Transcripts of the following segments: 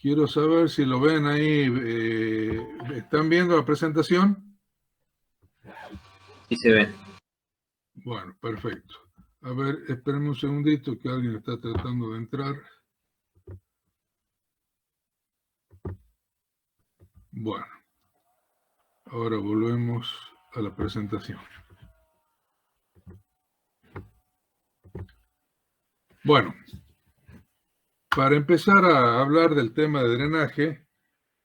Quiero saber si lo ven ahí. ¿Están viendo la presentación? Sí se ve. Bueno, perfecto. A ver, espérenme un segundito que alguien está tratando de entrar. Bueno, ahora volvemos a la presentación. Bueno, para empezar a hablar del tema de drenaje,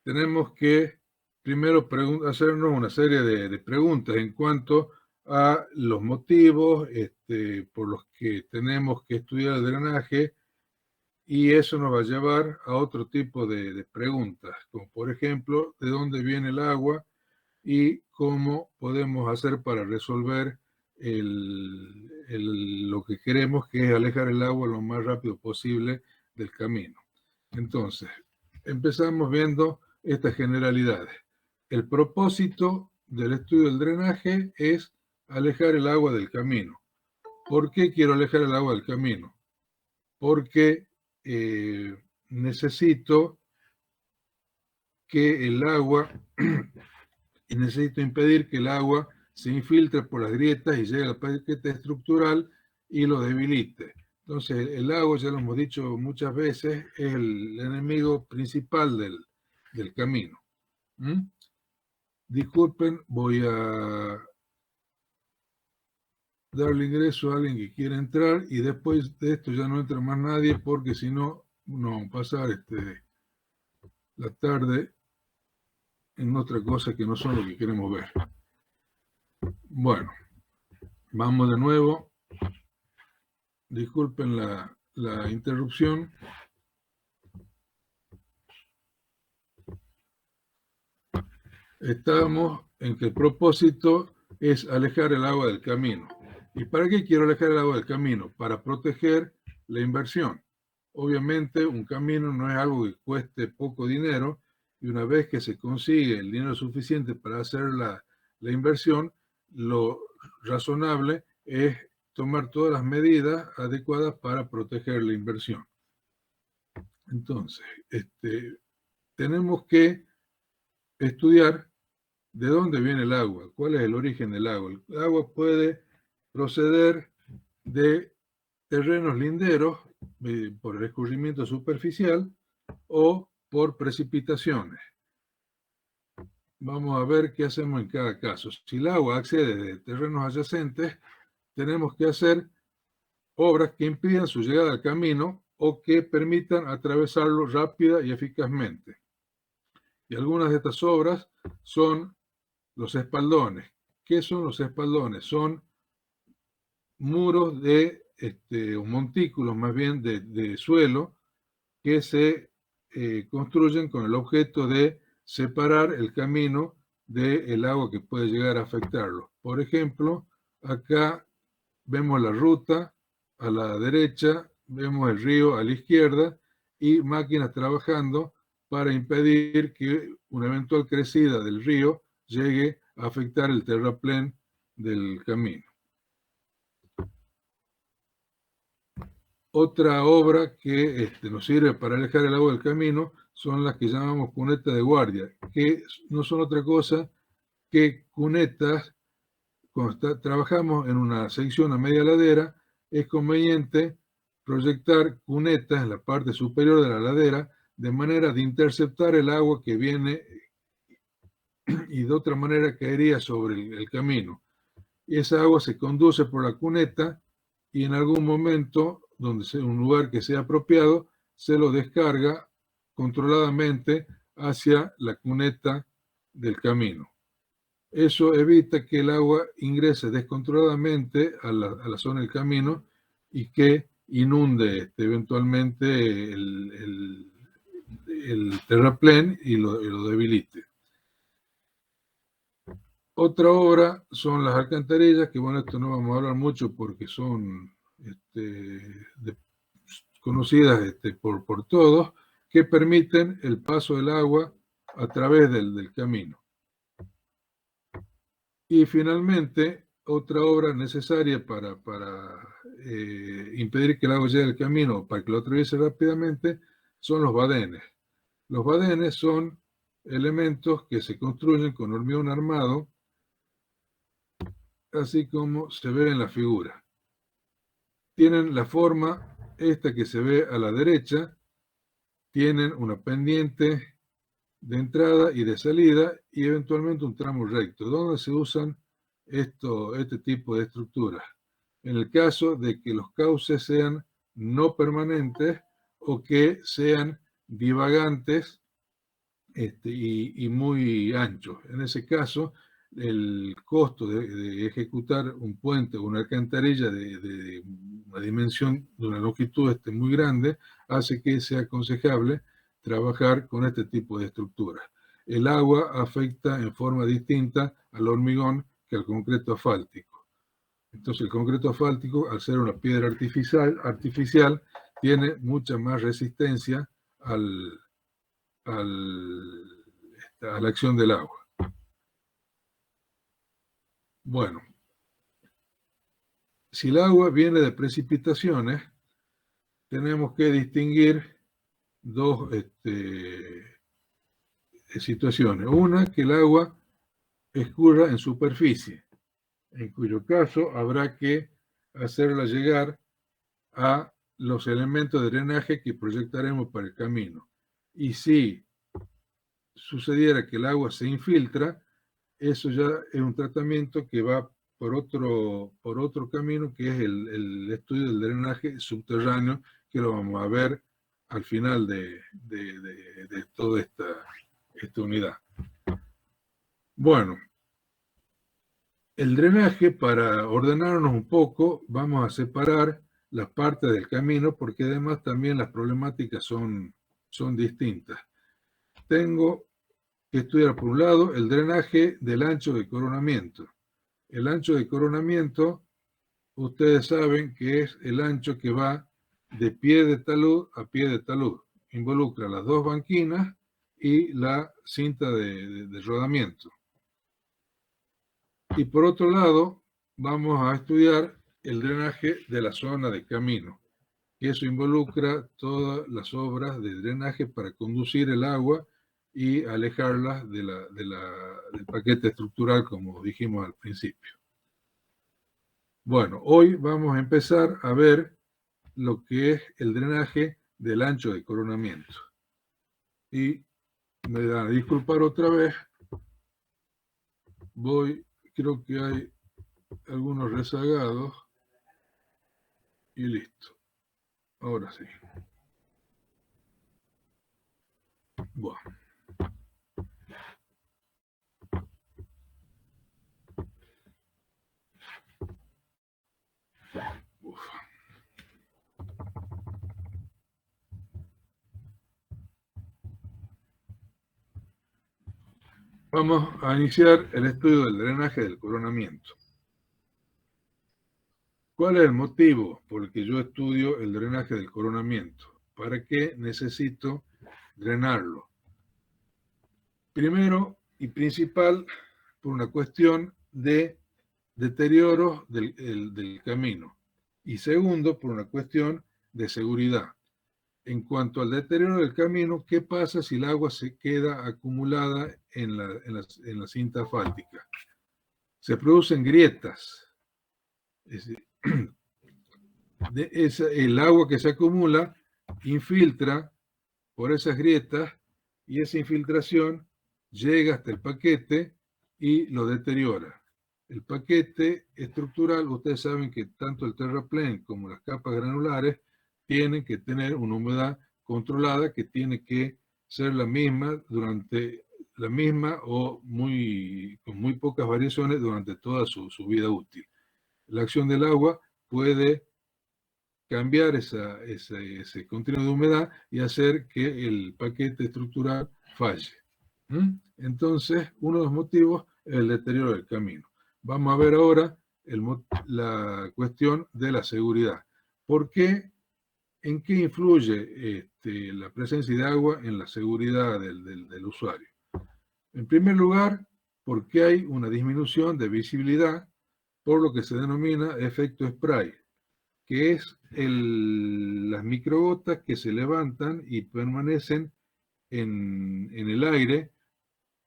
tenemos que primero hacernos una serie de preguntas en cuanto a los motivos por los que tenemos que estudiar el drenaje, y eso nos va a llevar a otro tipo de preguntas, como por ejemplo, ¿de dónde viene el agua? Y cómo podemos hacer para resolver lo que queremos, que es alejar el agua lo más rápido posible del camino. Entonces, empezamos viendo estas generalidades. El propósito del estudio del drenaje es alejar el agua del camino. ¿Por qué quiero alejar el agua del camino? Porque necesito que el agua y necesito impedir que el agua se infiltre por las grietas y llegue al paquete estructural y lo debilite. Entonces, el agua, ya lo hemos dicho muchas veces, es el enemigo principal del camino. Disculpen, voy a darle ingreso a alguien que quiera entrar y después de esto ya no entra más nadie, porque si no, no vamos a pasar la tarde en otra cosa que no son lo que queremos ver. Bueno, vamos de nuevo. Disculpen la interrupción. Estábamos en que el propósito es alejar el agua del camino. ¿Y para qué quiero alejar el agua del camino? Para proteger la inversión. Obviamente un camino no es algo que cueste poco dinero, y una vez que se consigue el dinero suficiente para hacer la inversión, lo razonable es tomar todas las medidas adecuadas para proteger la inversión. Entonces, tenemos que estudiar de dónde viene el agua, cuál es el origen del agua. El agua puede proceder de terrenos linderos por el escurrimiento superficial o por precipitaciones. Vamos a ver qué hacemos en cada caso. Si el agua accede de terrenos adyacentes, tenemos que hacer obras que impidan su llegada al camino o que permitan atravesarlo rápida y eficazmente. Y algunas de estas obras son los espaldones. ¿Qué son los espaldones? Son muros o montículos más bien de suelo que se construyen con el objeto de separar el camino del agua que puede llegar a afectarlo. Por ejemplo, acá vemos la ruta a la derecha, vemos el río a la izquierda y máquinas trabajando para impedir que una eventual crecida del río llegue a afectar el terraplén del camino. Otra obra que nos sirve para alejar el agua del camino son las que llamamos cunetas de guardia, que no son otra cosa que cunetas. Cuando trabajamos en una sección a media ladera, es conveniente proyectar cunetas en la parte superior de la ladera de manera de interceptar el agua que viene y de otra manera caería sobre el camino. Y esa agua se conduce por la cuneta y en algún momento, donde sea un lugar que sea apropiado, se lo descarga controladamente hacia la cuneta del camino. Eso evita que el agua ingrese descontroladamente a la zona del camino y que inunde eventualmente el terraplén y lo debilite. Otra obra son las alcantarillas, que bueno, esto no vamos a hablar mucho porque son conocidas por todos, que permiten el paso del agua a través del camino. Y finalmente, otra obra necesaria para impedir que el agua llegue al camino, para que lo atraviese rápidamente, son los badenes. Los badenes son elementos que se construyen con hormigón armado, así como se ve en la figura. Tienen la forma esta que se ve a la derecha, tienen una pendiente de entrada y de salida y eventualmente un tramo recto. ¿Dónde se usan este tipo de estructuras? En el caso de que los cauces sean no permanentes o que sean divagantes y muy anchos. En ese caso, el costo de ejecutar un puente o una alcantarilla de una dimensión, de una longitud muy grande, hace que sea aconsejable trabajar con este tipo de estructuras. El agua afecta en forma distinta al hormigón que al concreto asfáltico. Entonces el concreto asfáltico, al ser una piedra artificial tiene mucha más resistencia al, a la acción del agua. Bueno, si el agua viene de precipitaciones, tenemos que distinguir dos situaciones. Una, que el agua escurra en superficie, en cuyo caso habrá que hacerla llegar a los elementos de drenaje que proyectaremos para el camino. Y si sucediera que el agua se infiltra, eso ya es un tratamiento que va por otro camino, que es el estudio del drenaje subterráneo, que lo vamos a ver al final de toda esta unidad. Bueno, el drenaje, para ordenarnos un poco, vamos a separar las partes del camino, porque además también las problemáticas son distintas. Tengo que estudiar, por un lado, el drenaje del ancho de coronamiento. El ancho de coronamiento, ustedes saben que es el ancho que va de pie de talud a pie de talud. Involucra las dos banquinas y la cinta de rodamiento. Y por otro lado, vamos a estudiar el drenaje de la zona de camino, que eso involucra todas las obras de drenaje para conducir el agua y alejarlas del paquete estructural, como dijimos al principio. Bueno, hoy vamos a empezar a ver lo que es el drenaje del ancho de coronamiento. Y me da a disculpar otra vez, creo que hay algunos rezagados y listo. Ahora sí. Bueno. Uf. Vamos a iniciar el estudio del drenaje del coronamiento. ¿Cuál es el motivo por el que yo estudio el drenaje del coronamiento? ¿Para qué necesito drenarlo? Primero y principal, por una cuestión de deterioro del camino. Y segundo, por una cuestión de seguridad. En cuanto al deterioro del camino, ¿qué pasa si el agua se queda acumulada en la cinta asfáltica? Se producen grietas. Es decir, el agua que se acumula infiltra por esas grietas y esa infiltración llega hasta el paquete y lo deteriora. El paquete estructural, ustedes saben que tanto el terraplén como las capas granulares tienen que tener una humedad controlada que tiene que ser la misma o con muy pocas variaciones durante toda su vida útil. La acción del agua puede cambiar ese continuo de humedad y hacer que el paquete estructural falle. Entonces, uno de los motivos es el deterioro del camino. Vamos a ver ahora la cuestión de la seguridad. ¿Por qué? ¿En qué influye la presencia de agua en la seguridad del usuario? En primer lugar, porque hay una disminución de visibilidad por lo que se denomina efecto spray, que es las microgotas que se levantan y permanecen en el aire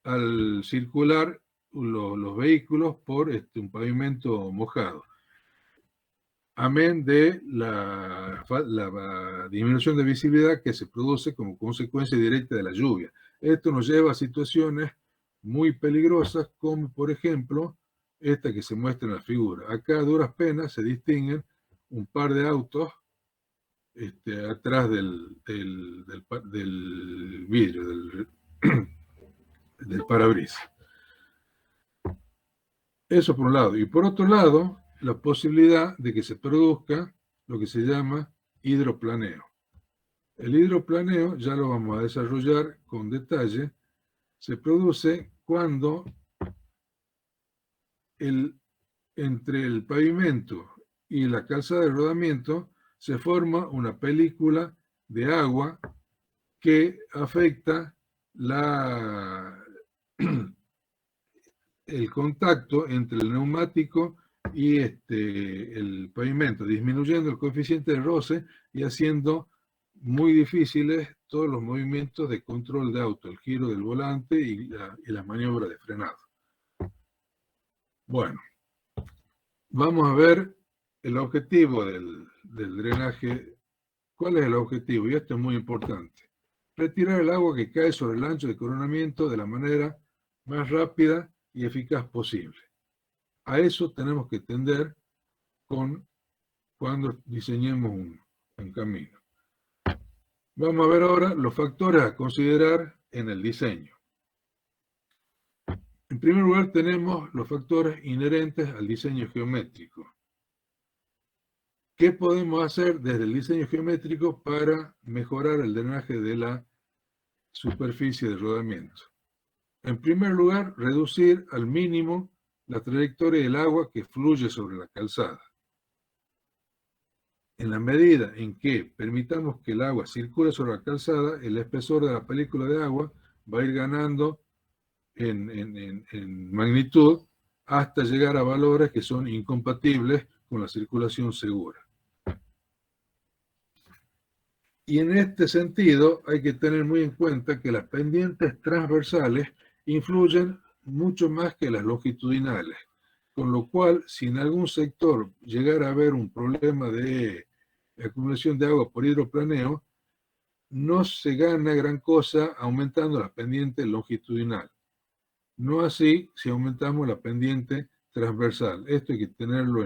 al circular los vehículos por un pavimento mojado. Amén de la disminución de visibilidad que se produce como consecuencia directa de la lluvia. Esto nos lleva a situaciones muy peligrosas, como por ejemplo esta que se muestra en la figura. Acá a duras penas se distinguen un par de autos atrás del vidrio, del parabrisas. Eso por un lado. Y por otro lado, la posibilidad de que se produzca lo que se llama hidroplaneo. El hidroplaneo, ya lo vamos a desarrollar con detalle, se produce cuando entre el pavimento y la calzada de rodamiento se forma una película de agua que afecta el contacto entre el neumático y el pavimento, disminuyendo el coeficiente de roce y haciendo muy difíciles todos los movimientos de control de auto, el giro del volante y la maniobra de frenado. Bueno, vamos a ver el objetivo del drenaje. ¿Cuál es el objetivo? Y esto es muy importante. Retirar el agua que cae sobre el ancho de coronamiento de la manera más rápida y eficaz posible. A eso tenemos que tender cuando diseñemos un camino. Vamos a ver ahora los factores a considerar en el diseño. En primer lugar tenemos los factores inherentes al diseño geométrico. ¿Qué podemos hacer desde el diseño geométrico para mejorar el drenaje de la superficie de rodamiento? En primer lugar, reducir al mínimo la trayectoria del agua que fluye sobre la calzada. En la medida en que permitamos que el agua circule sobre la calzada, el espesor de la película de agua va a ir ganando en magnitud hasta llegar a valores que son incompatibles con la circulación segura. Y en este sentido hay que tener muy en cuenta que las pendientes transversales influyen mucho más que las longitudinales, con lo cual si en algún sector llegara a haber un problema de acumulación de agua por hidroplaneo, no se gana gran cosa aumentando la pendiente longitudinal. No así si aumentamos la pendiente transversal. Esto hay que tenerlo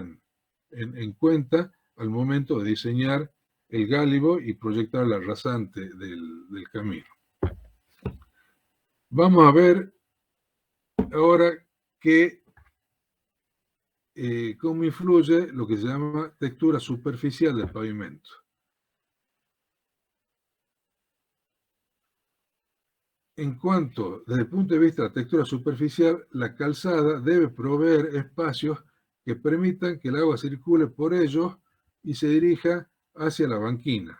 en cuenta al momento de diseñar el gálibo y proyectar la rasante del camino. Vamos a ver ahora cómo influye lo que se llama textura superficial del pavimento. En cuanto, desde el punto de vista de la textura superficial, la calzada debe proveer espacios que permitan que el agua circule por ellos y se dirija hacia la banquina.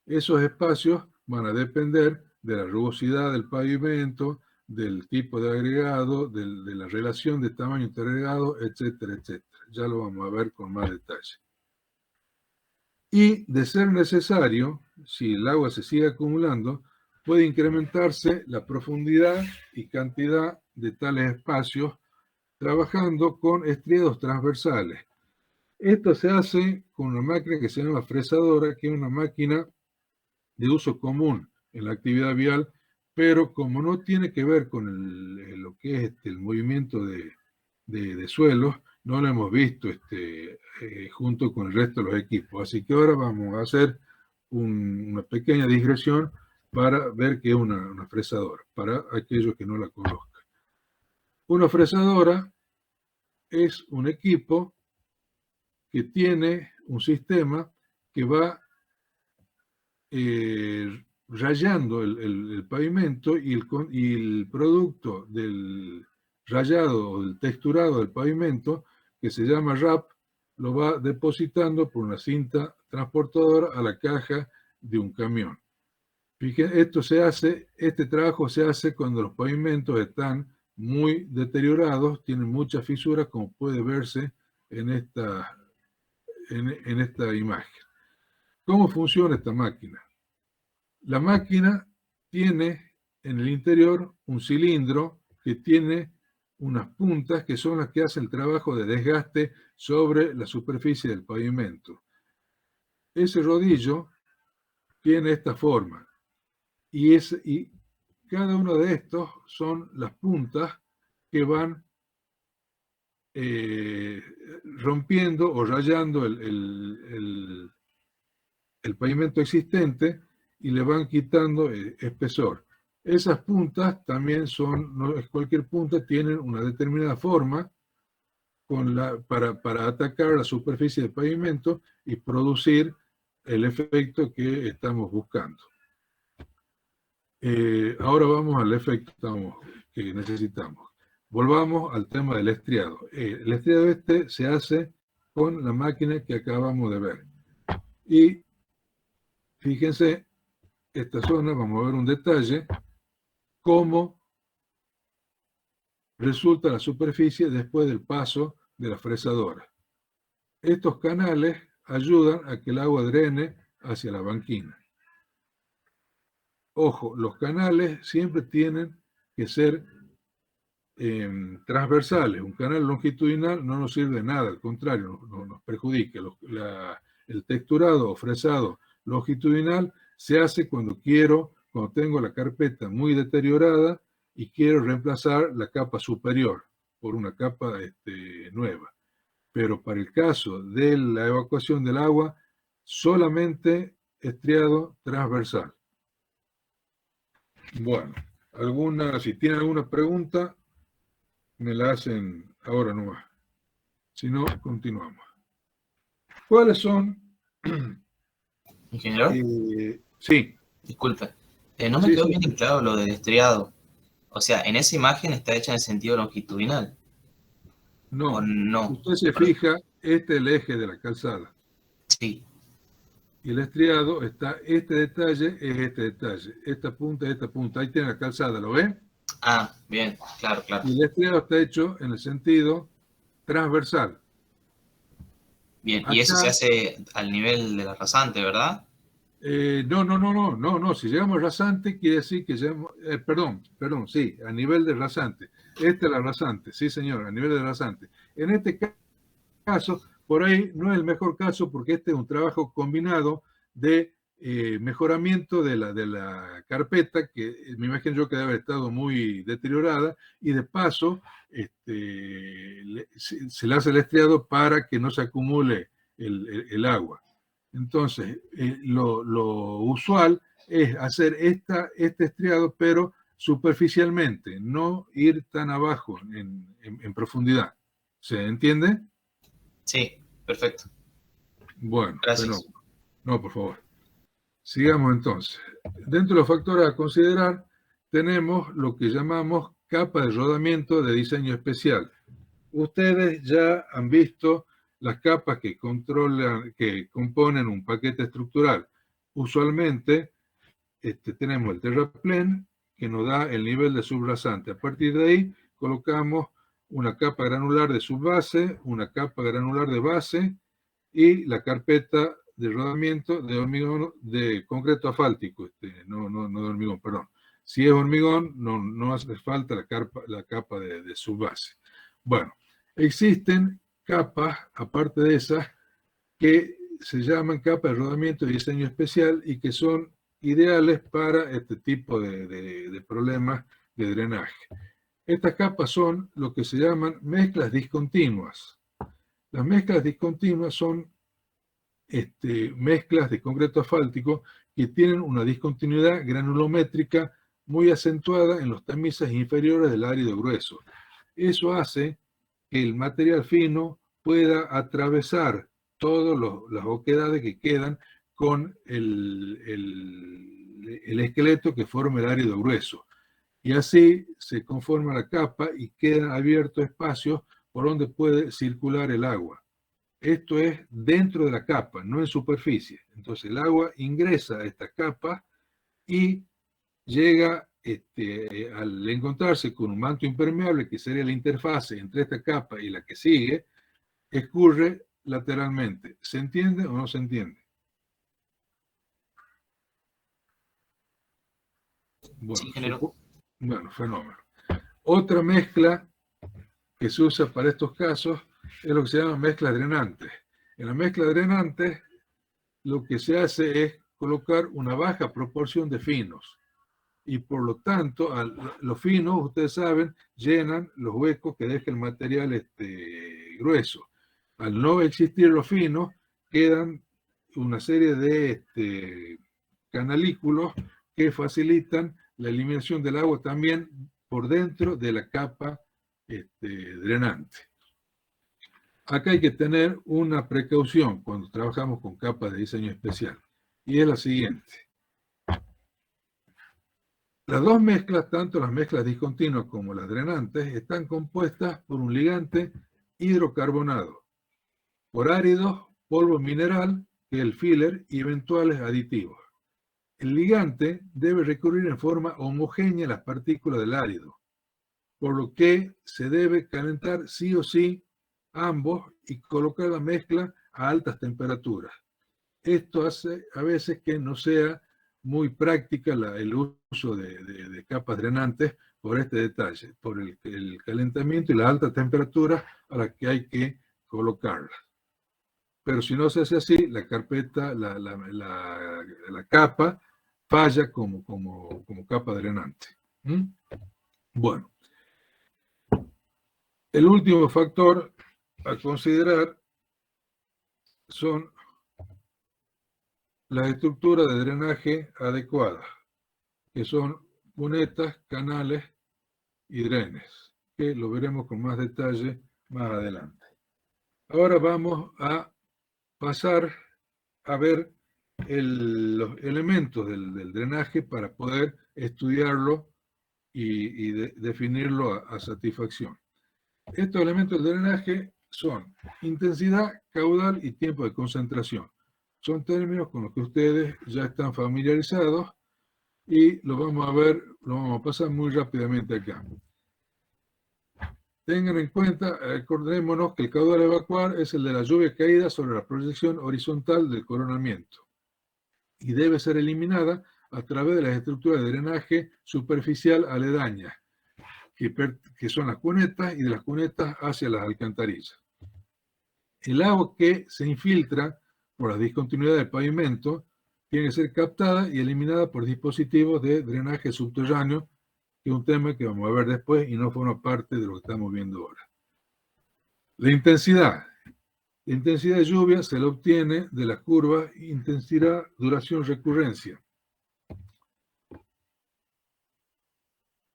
Esos espacios van a depender de la rugosidad del pavimento, del tipo de agregado, de la relación de tamaño entre agregado, etcétera, etcétera. Ya lo vamos a ver con más detalle. Y de ser necesario, si el agua se sigue acumulando, puede incrementarse la profundidad y cantidad de tales espacios trabajando con estriados transversales. Esto se hace con una máquina que se llama fresadora, que es una máquina de uso común en la actividad vial, pero como no tiene que ver con lo que es el movimiento de suelos, no lo hemos visto junto con el resto de los equipos. Así que ahora vamos a hacer una pequeña digresión para ver qué es una fresadora, para aquellos que no la conozcan. Una fresadora es un equipo que tiene un sistema que va rayando el pavimento y el producto del rayado o del texturado del pavimento, que se llama RAP, lo va depositando por una cinta transportadora a la caja de un camión. Fíjense, este trabajo se hace cuando los pavimentos están muy deteriorados, tienen muchas fisuras, como puede verse en esta imagen. ¿Cómo funciona esta máquina? La máquina tiene en el interior un cilindro que tiene unas puntas que son las que hacen el trabajo de desgaste sobre la superficie del pavimento. Ese rodillo tiene esta forma y cada uno de estos son las puntas que van rompiendo o rayando el pavimento existente y le van quitando espesor. Esas puntas también son, no es cualquier punta, tienen una determinada forma para atacar la superficie del pavimento y producir el efecto que estamos buscando. Ahora vamos al efecto que necesitamos. Volvamos al tema del estriado. El estriado este se hace con la máquina que acabamos de ver. Y fíjense, esta zona, vamos a ver un detalle, cómo resulta la superficie después del paso de la fresadora. Estos canales ayudan a que el agua drene hacia la banquina. Ojo, los canales siempre tienen que ser transversales. Un canal longitudinal no nos sirve de nada, al contrario, nos perjudica. El texturado o fresado longitudinal se hace cuando tengo la carpeta muy deteriorada y quiero reemplazar la capa superior por una capa nueva. Pero para el caso de la evacuación del agua, solamente estriado transversal. Bueno, si tienen alguna pregunta, me la hacen ahora nomás. Si no, continuamos. ¿Cuáles son? Ingeniero, sí. disculpe. No me quedó bien claro lo del estriado. O sea, en esa imagen está hecha en el sentido longitudinal. No. ¿O no? Usted se fija, este es el eje de la calzada. Sí. Y el estriado está, este detalle es este detalle. Esta punta es esta punta. Ahí tiene la calzada, ¿lo ve? Ah, bien, claro, claro. Y el estriado está hecho en el sentido transversal. Bien, Acá, y eso se hace al nivel de la rasante, ¿verdad? No. Si llegamos al rasante, quiere decir que llegamos. Perdón, sí, a nivel de rasante. Esta es la rasante, sí, señor, a nivel de rasante. En este caso, por ahí no es el mejor caso porque este es un trabajo combinado de mejoramiento de la carpeta, que me imagino yo que debe haber estado muy deteriorada, y de paso se le hace el estriado para que no se acumule el agua. Entonces, lo usual es hacer este estriado, pero superficialmente, no ir tan abajo en profundidad. ¿Se entiende? Sí, perfecto. Bueno, gracias. No, por favor. Sigamos entonces. Dentro de los factores a considerar, tenemos lo que llamamos capa de rodamiento de diseño especial. Ustedes ya han visto las capas que componen un paquete estructural. Usualmente tenemos el terraplén, que nos da el nivel de subrasante. A partir de ahí colocamos una capa granular de subbase, una capa granular de base y la carpeta de rodamiento de hormigón, de concreto asfáltico, no de hormigón, perdón. Si es hormigón, no hace falta la capa de subbase. Bueno, existen capas, aparte de esas, que se llaman capas de rodamiento de diseño especial y que son ideales para este tipo de problemas de drenaje. Estas capas son lo que se llaman mezclas discontinuas. Las mezclas discontinuas son mezclas de concreto asfáltico que tienen una discontinuidad granulométrica muy acentuada en los tamices inferiores del árido grueso. Eso hace que el material fino pueda atravesar todas las oquedades que quedan con el esqueleto que forma el árido grueso. Y así se conforma la capa y quedan abiertos espacios por donde puede circular el agua. Esto es dentro de la capa, no en superficie. Entonces el agua ingresa a esta capa y llega al encontrarse con un manto impermeable, que sería la interfase entre esta capa y la que sigue, escurre lateralmente. ¿Se entiende o no se entiende? Bueno, Sí, ingeniero. bueno, fenómeno. Otra mezcla que se usa para estos casos es lo que se llama mezcla drenante. En la mezcla drenante lo que se hace es colocar una baja proporción de finos y por lo tanto los finos, ustedes saben, llenan los huecos que deja el material grueso. Al no existir los finos, quedan una serie de canalículos que facilitan la eliminación del agua también por dentro de la capa drenante. Acá hay que tener una precaución cuando trabajamos con capas de diseño especial, y es la siguiente. Las dos mezclas, tanto las mezclas discontinuas como las drenantes, están compuestas por un ligante hidrocarbonado, por áridos, polvo mineral, que es el filler, y eventuales aditivos. El ligante debe recurrir en forma homogénea a las partículas del árido, por lo que se debe calentar sí o sí ambos y colocar la mezcla a altas temperaturas. Esto hace a veces que no sea muy práctica el uso de capas drenantes por este detalle, por el calentamiento y la alta temperatura a la que hay que colocarlas. Pero si no se hace así, la carpeta, la capa falla como capa drenante. ¿Mm? Bueno, el último factor a considerar son las estructuras de drenaje adecuadas, que son cunetas, canales y drenes, que lo veremos con más detalle más adelante. Ahora vamos a pasar a ver los elementos del drenaje para poder estudiarlo y definirlo a satisfacción. Estos elementos del drenaje son intensidad, caudal y tiempo de concentración. Son términos con los que ustedes ya están familiarizados y lo vamos a ver, lo vamos a pasar muy rápidamente acá. Tengan en cuenta, acordémonos que el caudal a evacuar es el de la lluvia caída sobre la proyección horizontal del coronamiento y debe ser eliminada a través de las estructuras de drenaje superficial aledañas, que son las cunetas, y de las cunetas hacia las alcantarillas. El agua que se infiltra por la discontinuidad del pavimento tiene que ser captada y eliminada por dispositivos de drenaje subterráneo, que es un tema que vamos a ver después y no forma parte de lo que estamos viendo ahora. La intensidad. La intensidad de lluvia se la obtiene de las curvas intensidad, duración, recurrencia.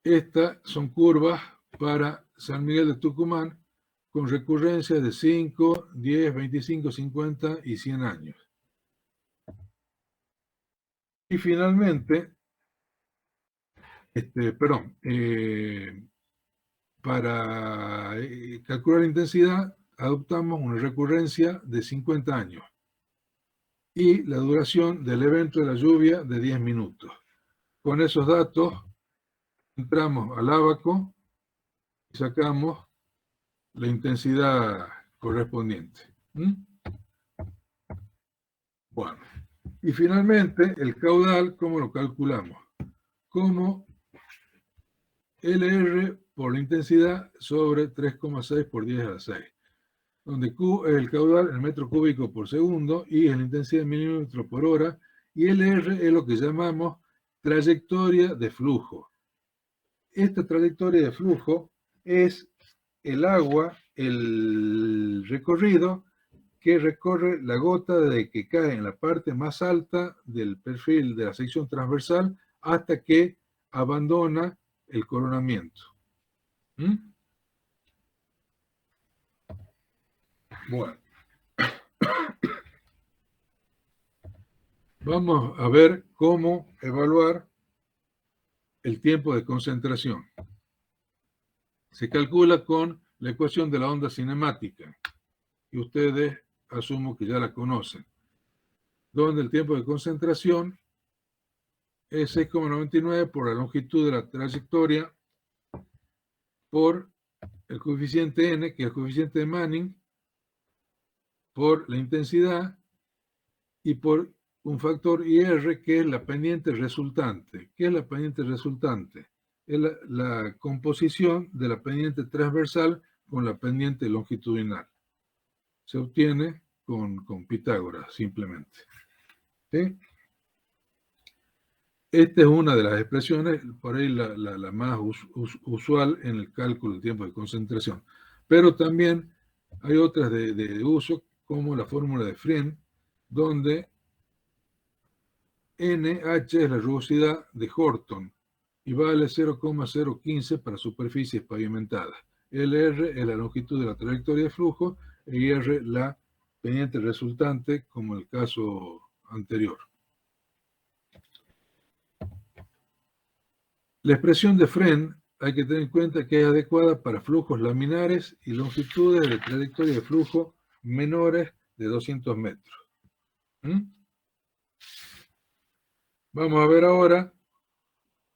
Estas son curvas para San Miguel de Tucumán con recurrencias de 5, 10, 25, 50 y 100 años. Y finalmente, para calcular la intensidad, adoptamos una recurrencia de 50 años y la duración del evento de la lluvia de 10 minutos. Con esos datos entramos al ábaco y sacamos la intensidad correspondiente. Bueno, y finalmente el caudal, ¿cómo lo calculamos? Como LR por la intensidad sobre 3,6 por 10 a la 6, donde Q es el caudal en metro cúbico por segundo, I es la intensidad en milímetros por hora, y LR es lo que llamamos trayectoria de flujo. Esta trayectoria de flujo es el agua, el recorrido que recorre la gota desde que cae en la parte más alta del perfil de la sección transversal hasta que abandona el coronamiento. Bueno. Vamos a ver cómo evaluar el tiempo de concentración. Se calcula con la ecuación de la onda cinemática, y ustedes asumo que ya la conocen, donde el tiempo de concentración es 6,99 por la longitud de la trayectoria por el coeficiente n, que es el coeficiente de Manning, por la intensidad y por un factor IR que es la pendiente resultante. ¿Qué es la pendiente resultante? Es la composición de la pendiente transversal con la pendiente longitudinal. Se obtiene con Pitágoras, simplemente. ¿Sí? Esta es una de las expresiones, por ahí la más usual en el cálculo del tiempo de concentración. Pero también hay otras de uso, como la fórmula de Friend, donde NH es la rugosidad de Horton y vale 0,015 para superficies pavimentadas. LR es la longitud de la trayectoria de flujo e IR la pendiente resultante, como el caso anterior. La expresión de Friend hay que tener en cuenta que es adecuada para flujos laminares y longitudes de trayectoria de flujo menores de 200 metros. Vamos a ver ahora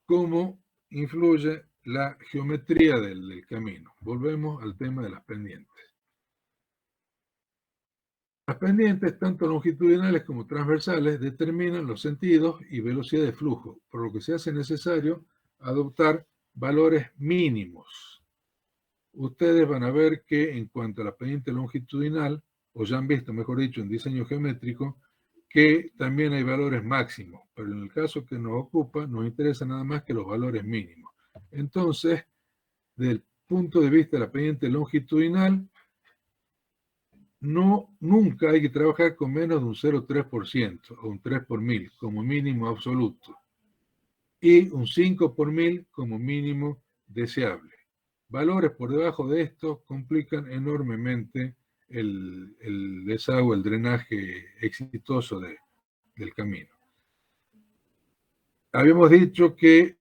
cómo influye la geometría del camino. Volvemos al tema de las pendientes. Las pendientes, tanto longitudinales como transversales, determinan los sentidos y velocidad de flujo, por lo que se hace necesario adoptar valores mínimos. Ustedes van a ver que en cuanto a la pendiente longitudinal, o ya han visto, mejor dicho, en diseño geométrico, que también hay valores máximos, pero en el caso que nos ocupa, nos interesa nada más que los valores mínimos. Entonces, desde el punto de vista de la pendiente longitudinal, nunca hay que trabajar con menos de un 0,3% o un 3 por mil como mínimo absoluto y un 5 por mil como mínimo deseable. Valores por debajo de esto complican enormemente el desagüe, el drenaje exitoso del camino. Habíamos dicho que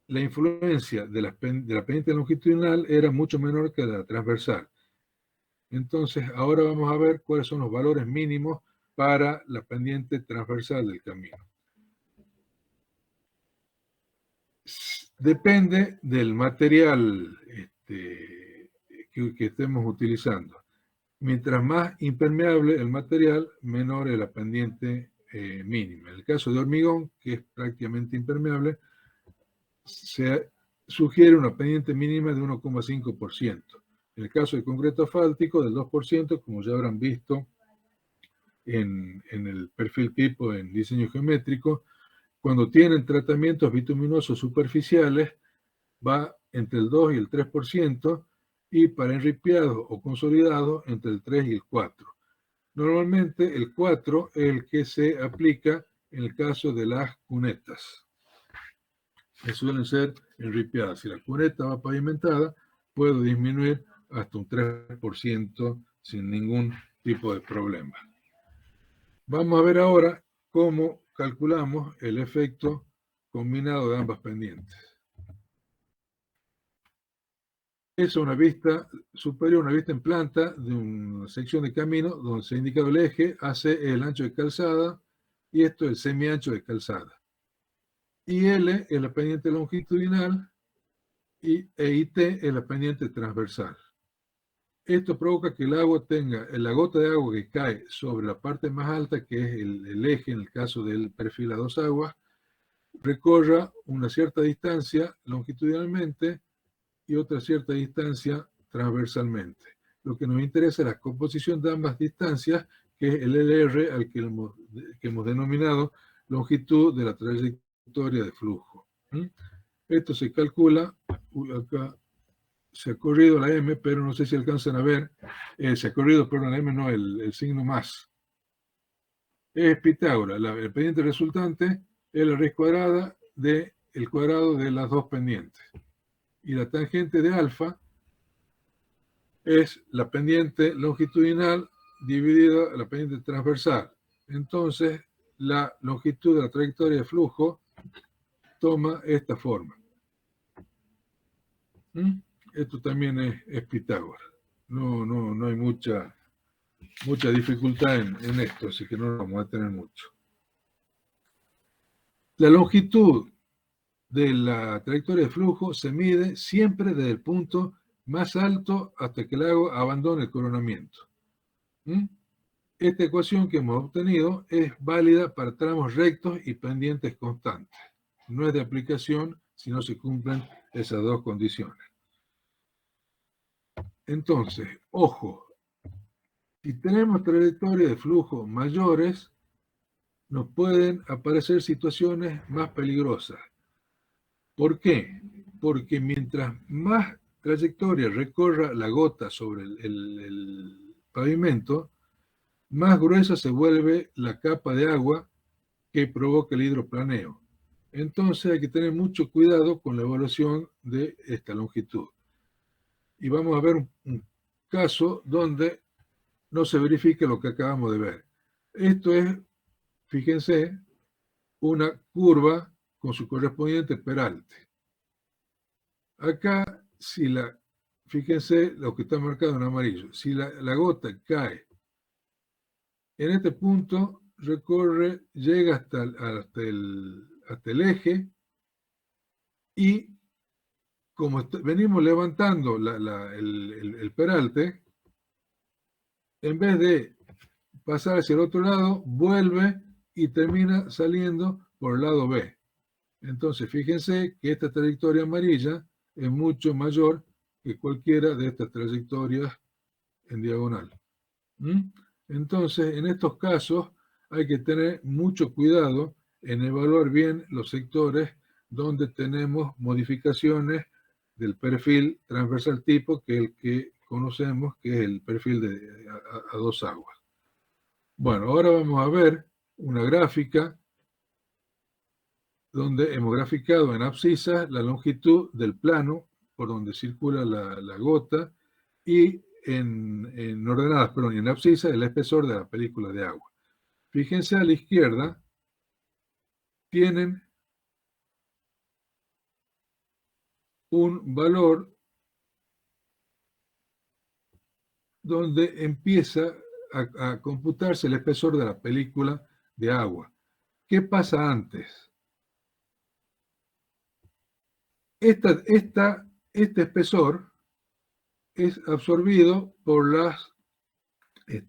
la influencia de la pendiente longitudinal era mucho menor que la transversal. Entonces, ahora vamos a ver cuáles son los valores mínimos para la pendiente transversal del camino. Depende del material que estemos utilizando. Mientras más impermeable el material, menor es la pendiente mínima. En el caso de hormigón, que es prácticamente impermeable, se sugiere una pendiente mínima de 1,5%. En el caso de concreto asfáltico, del 2%, como ya habrán visto en el perfil tipo en diseño geométrico, cuando tienen tratamientos bituminosos superficiales, va entre el 2 y el 3%, y para enripiados o consolidados, entre el 3 y el 4%. Normalmente el 4 es el que se aplica en el caso de las cunetas, que suelen ser enripiadas. Si la cuneta va pavimentada, puedo disminuir hasta un 3% sin ningún tipo de problema. Vamos a ver ahora cómo calculamos el efecto combinado de ambas pendientes. Es una vista superior, una vista en planta de una sección de camino donde se ha indicado el eje, AC es el ancho de calzada y esto es el semiancho de calzada. IL es la pendiente longitudinal y IT es la pendiente transversal. Esto provoca que el agua tenga, la gota de agua que cae sobre la parte más alta, que es el eje en el caso del perfil a dos aguas, recorra una cierta distancia longitudinalmente y otra cierta distancia transversalmente. Lo que nos interesa es la composición de ambas distancias, que es el LR al que hemos denominado longitud de la trayectoria de flujo. Esto se calcula, acá se ha corrido la M, pero no sé si alcanzan a ver, se ha corrido, perdón, la M no, el signo más. Es Pitágoras, el pendiente resultante es la raíz cuadrada del cuadrado de las dos pendientes. Y la tangente de alfa es la pendiente longitudinal dividida la pendiente transversal. Entonces, la longitud de la trayectoria de flujo toma esta forma. Esto también es Pitágoras. No hay mucha dificultad en esto, así que no nos vamos a detener mucho. La longitud de la trayectoria de flujo se mide siempre desde el punto más alto hasta que el agua abandone el coronamiento. esta ecuación que hemos obtenido es válida para tramos rectos y pendientes constantes. No es de aplicación si no se cumplen esas dos condiciones. Entonces, ojo, si tenemos trayectorias de flujo mayores, nos pueden aparecer situaciones más peligrosas. ¿Por qué? Porque mientras más trayectoria recorra la gota sobre el pavimento, más gruesa se vuelve la capa de agua que provoca el hidroplaneo. Entonces hay que tener mucho cuidado con la evaluación de esta longitud. Y vamos a ver un caso donde no se verifique lo que acabamos de ver. Esto es, fíjense, una curva con su correspondiente peralte. Acá, fíjense lo que está marcado en amarillo, si la gota cae en este punto, llega hasta el eje, y como venimos levantando el peralte, en vez de pasar hacia el otro lado, vuelve y termina saliendo por el lado B. Entonces, fíjense que esta trayectoria amarilla es mucho mayor que cualquiera de estas trayectorias en diagonal. Entonces, en estos casos hay que tener mucho cuidado en evaluar bien los sectores donde tenemos modificaciones del perfil transversal tipo, que es el que conocemos, que es el perfil a dos aguas. Bueno, ahora vamos a ver una gráfica donde hemos graficado en abscisas la longitud del plano por donde circula la gota, y en ordenadas, perdón, y en abscisas el espesor de la película de agua. Fíjense a la izquierda, tienen un valor donde empieza a computarse el espesor de la película de agua. ¿Qué pasa antes? Este espesor es absorbido por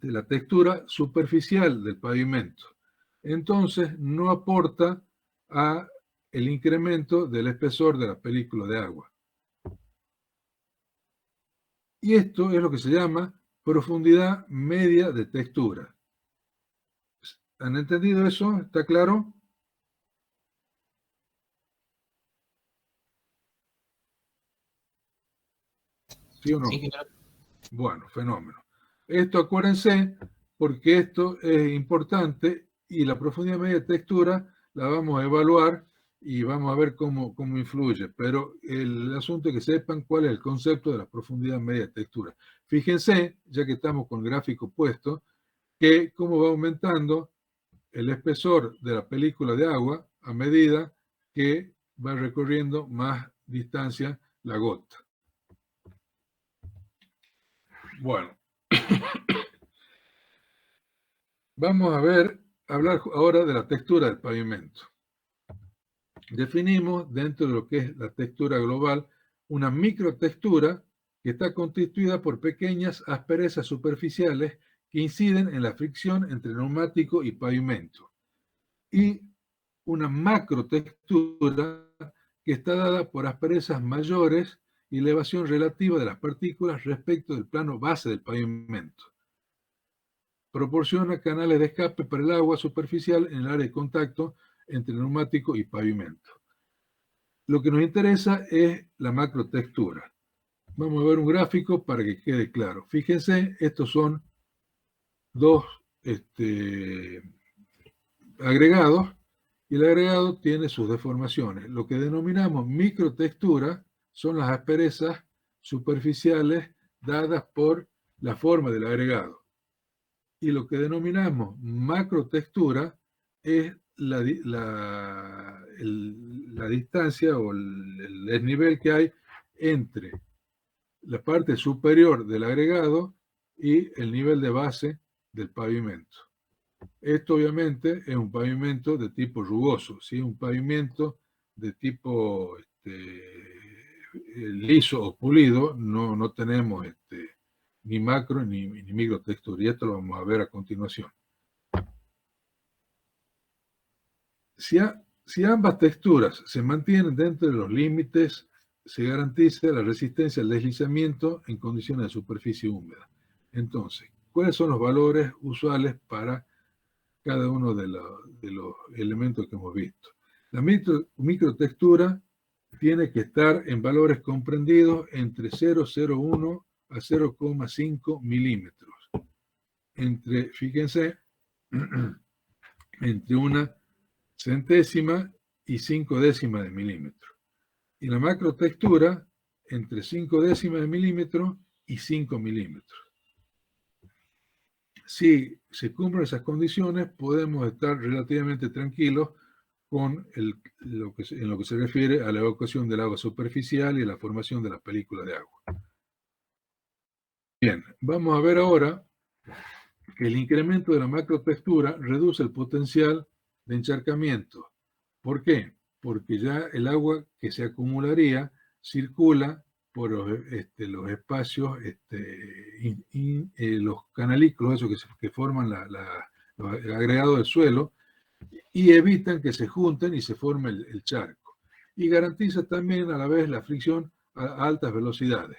la textura superficial del pavimento. Entonces no aporta a el incremento del espesor de la película de agua. Y esto es lo que se llama profundidad media de textura. ¿Han entendido eso? ¿Está claro? ¿Sí o no? Sí, claro. Bueno, fenómeno. Esto acuérdense, porque esto es importante, y la profundidad media de textura la vamos a evaluar y vamos a ver cómo influye. Pero el asunto es que sepan cuál es el concepto de la profundidad media de textura. Fíjense, ya que estamos con el gráfico puesto, que cómo va aumentando el espesor de la película de agua a medida que va recorriendo más distancia la gota. Bueno, vamos a hablar ahora de la textura del pavimento. Definimos dentro de lo que es la textura global una microtextura que está constituida por pequeñas asperezas superficiales que inciden en la fricción entre neumático y pavimento, y una macrotextura que está dada por asperezas mayores y elevación relativa de las partículas respecto del plano base del pavimento. Proporciona canales de escape para el agua superficial en el área de contacto entre neumático y pavimento. Lo que nos interesa es la macrotextura. Vamos a ver un gráfico para que quede claro. Fíjense, estos son dos agregados, y el agregado tiene sus deformaciones. Lo que denominamos microtextura son las asperezas superficiales dadas por la forma del agregado. Y lo que denominamos macrotextura es la distancia o el desnivel que hay entre la parte superior del agregado y el nivel de base del pavimento. Esto obviamente es un pavimento de tipo rugoso. Si es un pavimento de tipo liso o pulido, no tenemos ni macro ni microtextura. Y esto lo vamos a ver a continuación. Si ambas texturas se mantienen dentro de los límites, se garantiza la resistencia al deslizamiento en condiciones de superficie húmeda. Entonces, ¿cuáles son los valores usuales para cada uno de los elementos que hemos visto? La microtextura tiene que estar en valores comprendidos entre 0,01 a 0,5 milímetros. Fíjense, entre una centésima y 5 décimas de milímetro. Y la macrotextura entre 5 décimas de milímetro y 5 milímetros. Si se cumplen esas condiciones, podemos estar relativamente tranquilos con en lo que se refiere a la evacuación del agua superficial y a la formación de las películas de agua. Bien, vamos a ver ahora que el incremento de la macrotextura reduce el potencial de encharcamiento. ¿Por qué? Porque ya el agua que se acumularía circula por los espacios, los canalículos, esos que forman los agregados del suelo, y evitan que se junten y se forme el charco. Y garantiza también a la vez la fricción a altas velocidades,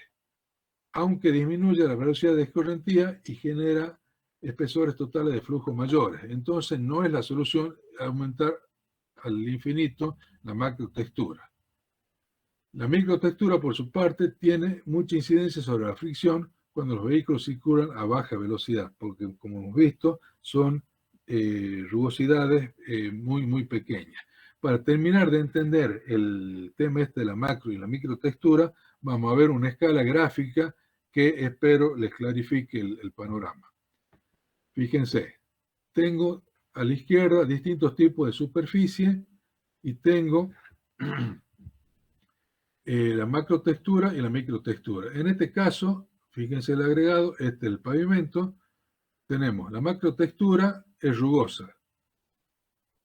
aunque disminuye la velocidad de escorrentía y genera espesores totales de flujo mayores. Entonces no es la solución aumentar al infinito la macrotextura. La microtextura, por su parte, tiene mucha incidencia sobre la fricción cuando los vehículos circulan a baja velocidad, porque, como hemos visto, son rugosidades muy pequeñas. Para terminar de entender el tema de la macro y la microtextura, vamos a ver una escala gráfica que espero les clarifique el panorama. Fíjense, tengo a la izquierda distintos tipos de superficie y tengo la macrotextura y la microtextura. En este caso, fíjense el agregado, el pavimento, tenemos la macrotextura es rugosa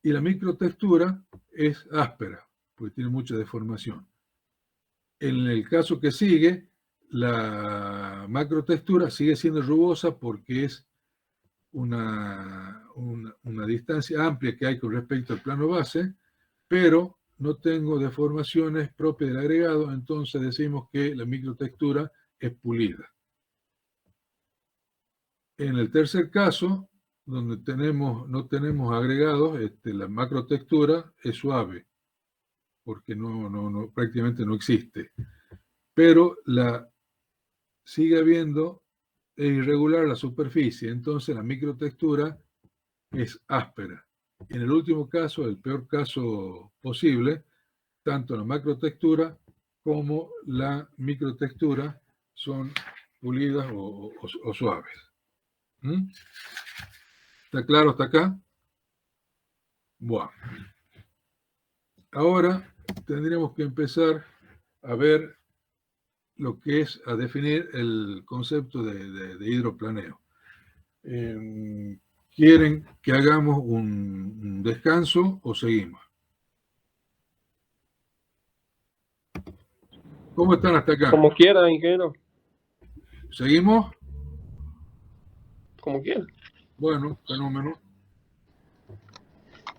y la microtextura es áspera, porque tiene mucha deformación. En el caso que sigue, la macrotextura sigue siendo rugosa porque es una distancia amplia que hay con respecto al plano base, pero no tengo deformaciones propias del agregado, entonces decimos que la microtextura es pulida. En el tercer caso, donde no tenemos agregados, la macrotextura es suave, porque prácticamente no existe. Pero sigue habiendo, es irregular la superficie, entonces la microtextura es áspera. En el último caso, el peor caso posible, tanto la macrotextura como la microtextura son pulidas o suaves. ¿Está claro hasta acá? Bueno. Ahora tendríamos que empezar a ver lo que es a definir el concepto de hidroplaneo. ¿Quieren que hagamos un descanso o seguimos? ¿Cómo están hasta acá? Como quiera, ingeniero. ¿Seguimos? Como quiera. Bueno, fenómeno.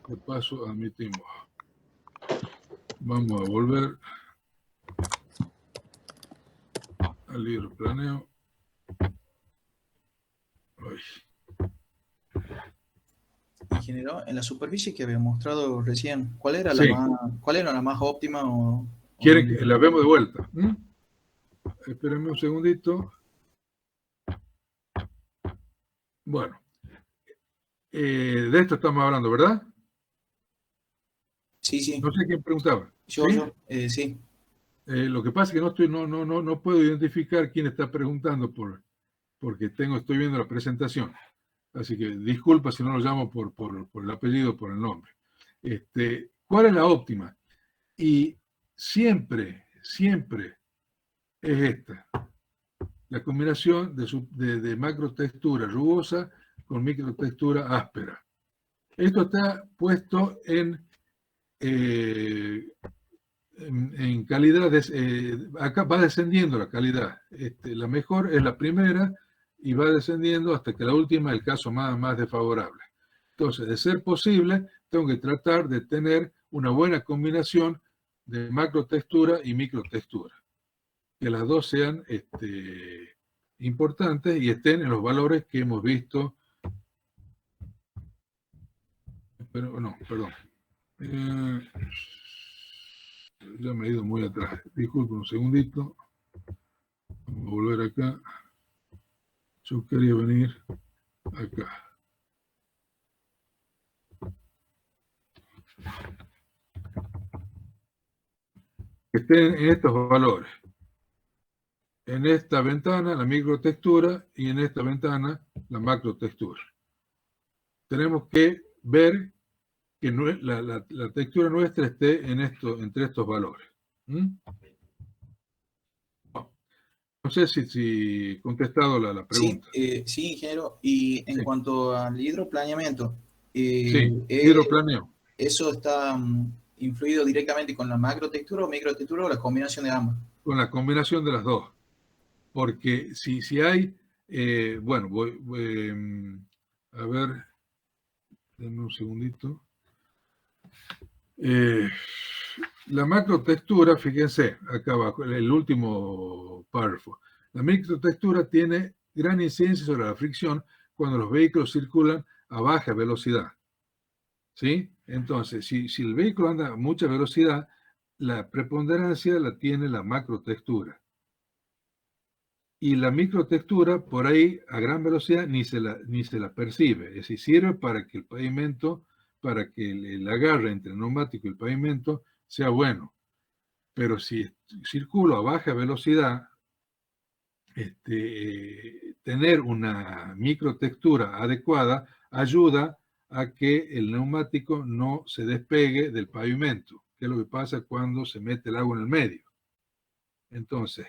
De paso, admitimos. Vamos a volver al hidroplaneo. Ingeniero, en la superficie que había mostrado recién, ¿cuál era Sí. la más óptima? ¿Quieren que la vemos de vuelta? Espérenme un segundito. Bueno, de esto estamos hablando, ¿verdad? Sí. No sé quién preguntaba. Sí. Lo que pasa es que no puedo identificar quién está preguntando porque estoy viendo la presentación. Así que disculpa si no lo llamo por el apellido o por el nombre. ¿Cuál es la óptima? Y siempre es esta. La combinación de macrotextura rugosa con microtextura áspera. Esto está puesto en calidad, acá va descendiendo la calidad. La mejor es la primera, y va descendiendo hasta que la última es el caso más desfavorable. Entonces, de ser posible, tengo que tratar de tener una buena combinación de macrotextura y microtextura. Que las dos sean importantes y estén en los valores que hemos visto. Pero no, perdón. Ya me he ido muy atrás. Disculpen un segundito. Vamos a volver acá. Yo quería venir acá. Que estén en estos valores. En esta ventana la microtextura y en esta ventana la macrotextura. Tenemos que ver que la textura nuestra esté entre estos valores. ¿Mm? No sé si he contestado la pregunta. Sí, ingeniero. Y en cuanto al hidroplaneamiento, sí, hidroplaneo. ¿eso está influido directamente con la macrotextura o microtextura o la combinación de ambas? Con la combinación de las dos. Porque si hay, bueno, a ver, denme un segundito. La macrotextura, fíjense, acá abajo, el último párrafo. La microtextura tiene gran incidencia sobre la fricción cuando los vehículos circulan a baja velocidad. ¿Sí? Entonces, si el vehículo anda a mucha velocidad, la preponderancia la tiene la macrotextura. Y la microtextura, por ahí, a gran velocidad, ni se la percibe. Es decir, sirve para que el pavimento, para que el agarre entre el neumático y el pavimento sea bueno. Pero si circulo a baja velocidad, tener una microtextura adecuada ayuda a que el neumático no se despegue del pavimento, que es lo que pasa cuando se mete el agua en el medio. Entonces,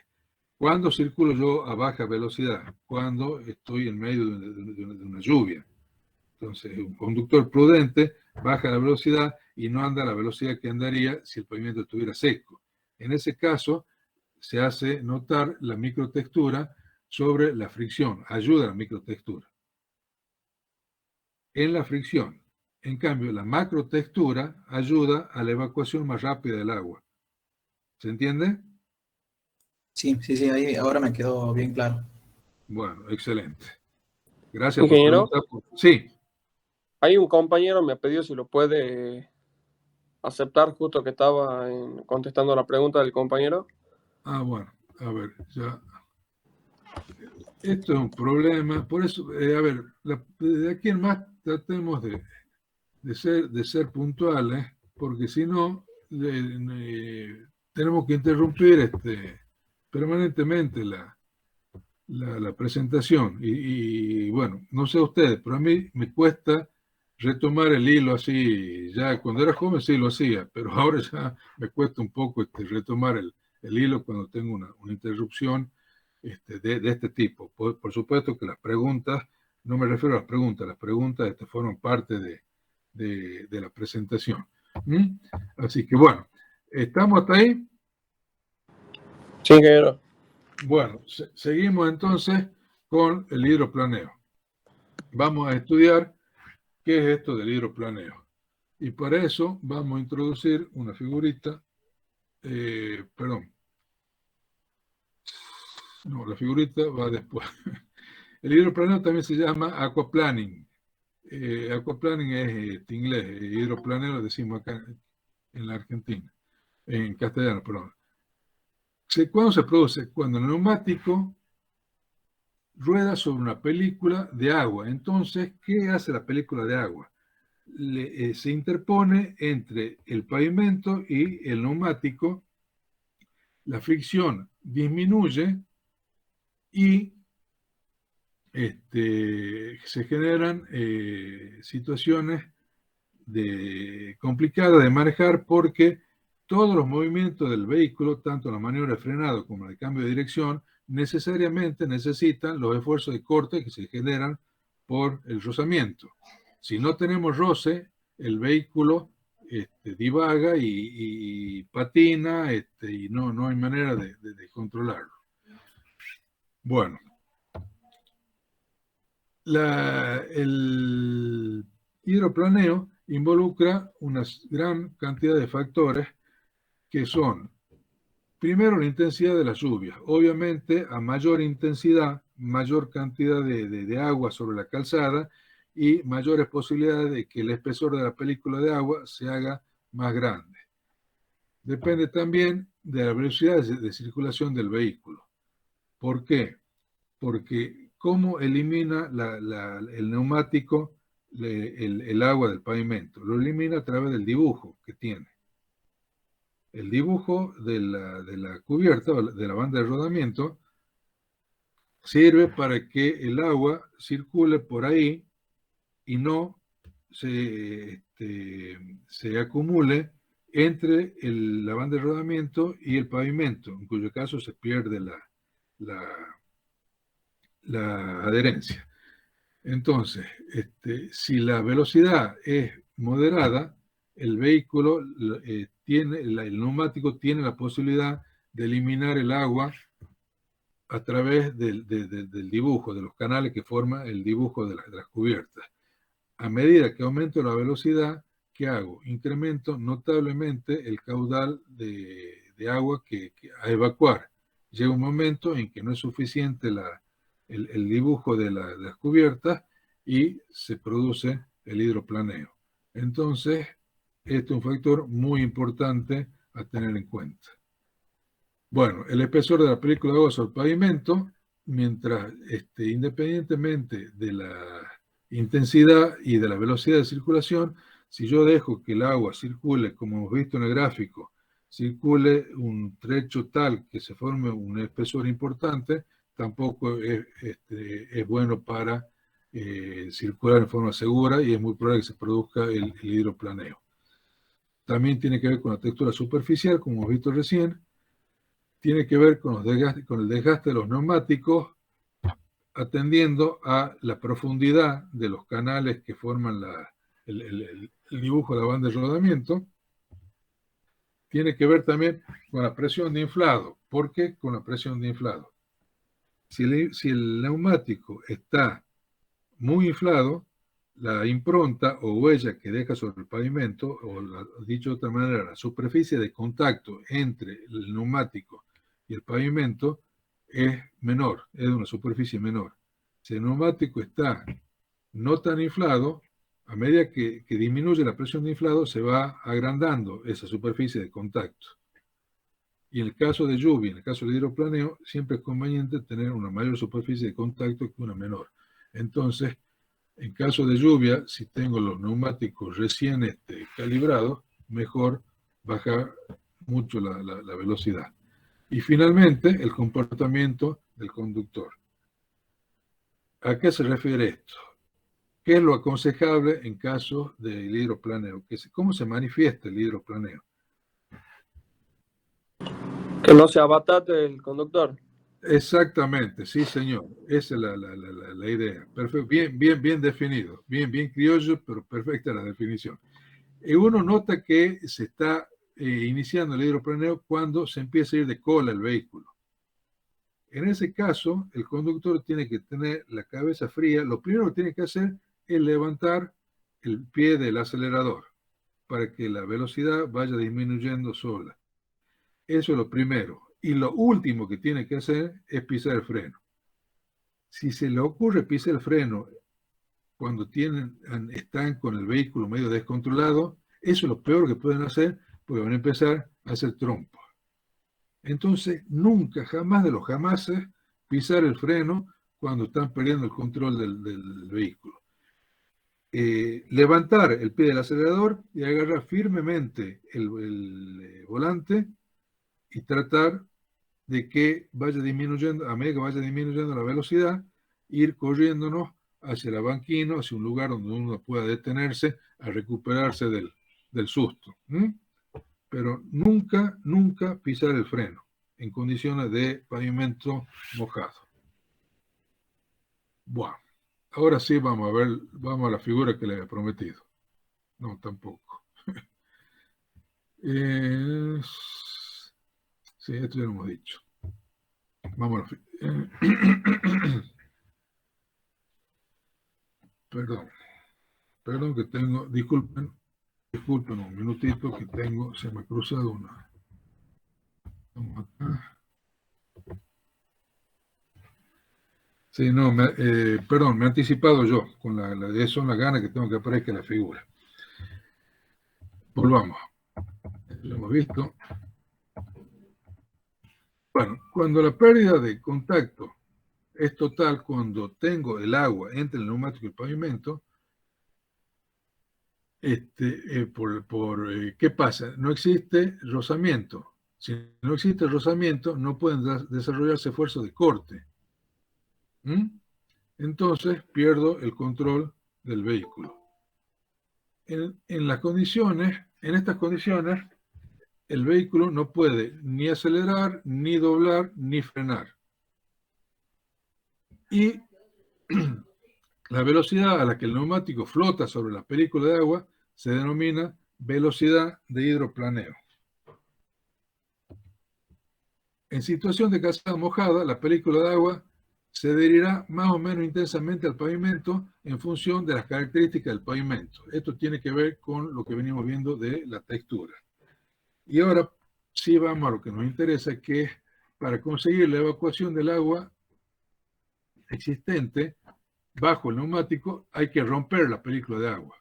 ¿cuándo circulo yo a baja velocidad? Cuando estoy en medio de una lluvia. Entonces, un conductor prudente baja la velocidad y no anda a la velocidad que andaría si el pavimento estuviera seco. En ese caso, se hace notar la microtextura sobre la fricción, ayuda a la microtextura. En la fricción, en cambio, la macrotextura ayuda a la evacuación más rápida del agua. ¿Se entiende? Sí, ahí ahora me quedó bien claro. Bueno, excelente. Gracias Ingeniero, por preguntar. Sí. Hay un compañero, me ha pedido si lo puede aceptar, justo que estaba contestando la pregunta del compañero. Ah, bueno, a ver, ya. Esto es un problema, por eso, a ver, de aquí en más tratemos de ser puntuales, porque si no, tenemos que interrumpir permanentemente la presentación. Y bueno, no sé a ustedes, pero a mí me cuesta retomar el hilo así. Ya cuando era joven sí lo hacía, pero ahora ya me cuesta un poco retomar el hilo cuando tengo una interrupción de este tipo. Por supuesto que las preguntas, no me refiero a las preguntas forman parte de la presentación. ¿Mm? Así que bueno, ¿estamos hasta ahí? Sí, ingeniero. Bueno, seguimos entonces con el hidroplaneo. Vamos a estudiar qué es esto del hidroplaneo. Y para eso vamos a introducir una figurita. Perdón. No, la figurita va después. El hidroplaneo también se llama aquaplaning. Aquaplaning es inglés. Hidroplaneo lo decimos acá en la Argentina. En castellano, perdón. ¿Cuándo se produce? Cuando el neumático rueda sobre una película de agua. Entonces, ¿qué hace la película de agua? Se interpone entre el pavimento y el neumático, la fricción disminuye y se generan situaciones complicadas de manejar porque todos los movimientos del vehículo, tanto la maniobra de frenado como el cambio de dirección, necesariamente necesitan los esfuerzos de corte que se generan por el rozamiento. Si no tenemos roce, el vehículo divaga y patina y no hay manera de controlarlo. Bueno, El hidroplaneo involucra una gran cantidad de factores que son, primero, la intensidad de las lluvias. Obviamente, a mayor intensidad, mayor cantidad de agua sobre la calzada y mayores posibilidades de que el espesor de la película de agua se haga más grande. Depende también de la velocidad de circulación del vehículo. ¿Por qué? Porque ¿cómo elimina el neumático el agua del pavimento? Lo elimina a través del dibujo que tiene. El dibujo de la cubierta, de la banda de rodamiento, sirve para que el agua circule por ahí y no se acumule entre la banda de rodamiento y el pavimento, en cuyo caso se pierde la adherencia. Entonces, si la velocidad es moderada, el vehículo el neumático tiene la posibilidad de eliminar el agua a través del dibujo, de los canales que forma el dibujo de las cubiertas. A medida que aumento la velocidad, ¿qué hago? Incremento notablemente el caudal de agua a evacuar. Llega un momento en que no es suficiente el dibujo de las cubiertas y se produce el hidroplaneo. Entonces, este es un factor muy importante a tener en cuenta. Bueno, el espesor de la película de agua sobre el pavimento, mientras independientemente de la intensidad y de la velocidad de circulación, si yo dejo que el agua circule, como hemos visto en el gráfico, circule un trecho tal que se forme un espesor importante, tampoco es bueno para circular en forma segura y es muy probable que se produzca el hidroplaneo. También tiene que ver con la textura superficial, como hemos visto recién. Tiene que ver con el desgaste de los neumáticos, atendiendo a la profundidad de los canales que forman el dibujo de la banda de rodamiento. Tiene que ver también con la presión de inflado. ¿Por qué con la presión de inflado? Si el neumático está muy inflado, la impronta o huella que deja sobre el pavimento, o dicho de otra manera, la superficie de contacto entre el neumático y el pavimento es menor, es de una superficie menor. Si el neumático está no tan inflado, a medida que disminuye la presión de inflado, se va agrandando esa superficie de contacto. Y en el caso de lluvia, en el caso del hidroplaneo, siempre es conveniente tener una mayor superficie de contacto que una menor. Entonces, en caso de lluvia, si tengo los neumáticos recién calibrados, mejor bajar mucho la velocidad. Y finalmente, el comportamiento del conductor. ¿A qué se refiere esto? ¿Qué es lo aconsejable en caso del hidroplaneo? ¿Cómo se manifiesta el hidroplaneo? Que no se abatate el conductor. Exactamente, sí, señor. Esa es la idea. Perfecto. Bien definido. Bien criollo, pero perfecta la definición. Uno nota que se está iniciando el hidroplaneo cuando se empieza a ir de cola el vehículo. En ese caso, el conductor tiene que tener la cabeza fría. Lo primero que tiene que hacer es levantar el pie del acelerador para que la velocidad vaya disminuyendo sola. Eso es lo primero. Y lo último que tiene que hacer es pisar el freno. Si se le ocurre pisar el freno cuando están con el vehículo medio descontrolado, eso es lo peor que pueden hacer, porque van a empezar a hacer trompos. Entonces, nunca, jamás de los jamases, pisar el freno cuando están perdiendo el control del vehículo. Levantar el pie del acelerador y agarrar firmemente el volante y tratar de que vaya disminuyendo, a medida que vaya disminuyendo la velocidad, ir corriéndonos hacia la banquina, hacia un lugar donde uno pueda detenerse a recuperarse del susto. Pero nunca pisar el freno en condiciones de pavimento mojado. Bueno, ahora sí vamos a la figura que le había prometido. No, tampoco. Sí, esto ya lo hemos dicho. Vamos a la figura. Perdón que tengo, disculpen un minutito que tengo, se me ha cruzado una. Vamos acá. Sí, no, perdón, me he anticipado yo, con eso en la gana que tengo que aparezca la figura. Volvamos. Lo hemos visto. Bueno, cuando la pérdida de contacto es total, cuando tengo el agua entre el neumático y el pavimento, ¿qué pasa? No existe rozamiento. Si no existe rozamiento, no pueden desarrollarse esfuerzos de corte. Entonces pierdo el control del vehículo. En estas condiciones, el vehículo no puede ni acelerar, ni doblar, ni frenar. Y la velocidad a la que el neumático flota sobre la película de agua se denomina velocidad de hidroplaneo. En situación de calzada mojada, la película de agua se adherirá más o menos intensamente al pavimento en función de las características del pavimento. Esto tiene que ver con lo que venimos viendo de la textura. Y ahora sí vamos a lo que nos interesa, que es para conseguir la evacuación del agua existente bajo el neumático, hay que romper la película de agua.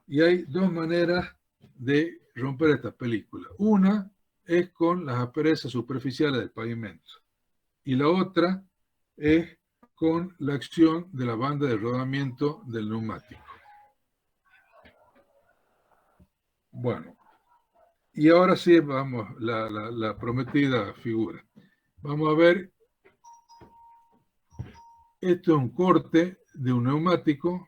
Y hay dos maneras de romper esta película. Una es con las asperezas superficiales del pavimento. Y la otra es con la acción de la banda de rodamiento del neumático. Bueno, y ahora sí vamos, la prometida figura. Vamos a ver, esto es un corte de un neumático,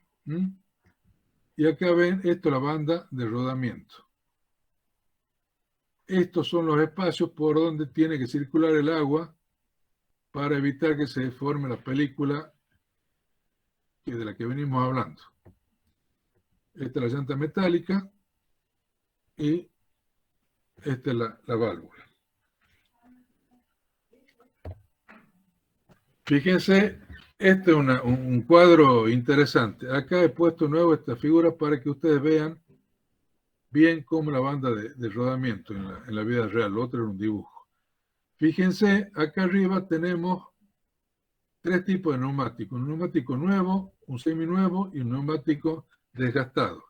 y acá ven, esto es la banda de rodamiento. Estos son los espacios por donde tiene que circular el agua para evitar que se forme la película de la que venimos hablando. Esta es la llanta metálica y esta es la válvula. Fíjense, este es un cuadro interesante. Acá he puesto nuevo esta figura para que ustedes vean bien cómo la banda de rodamiento en la vida real. Lo otro era un dibujo. Fíjense, acá arriba tenemos tres tipos de neumáticos. Un neumático nuevo, un seminuevo y un neumático desgastado.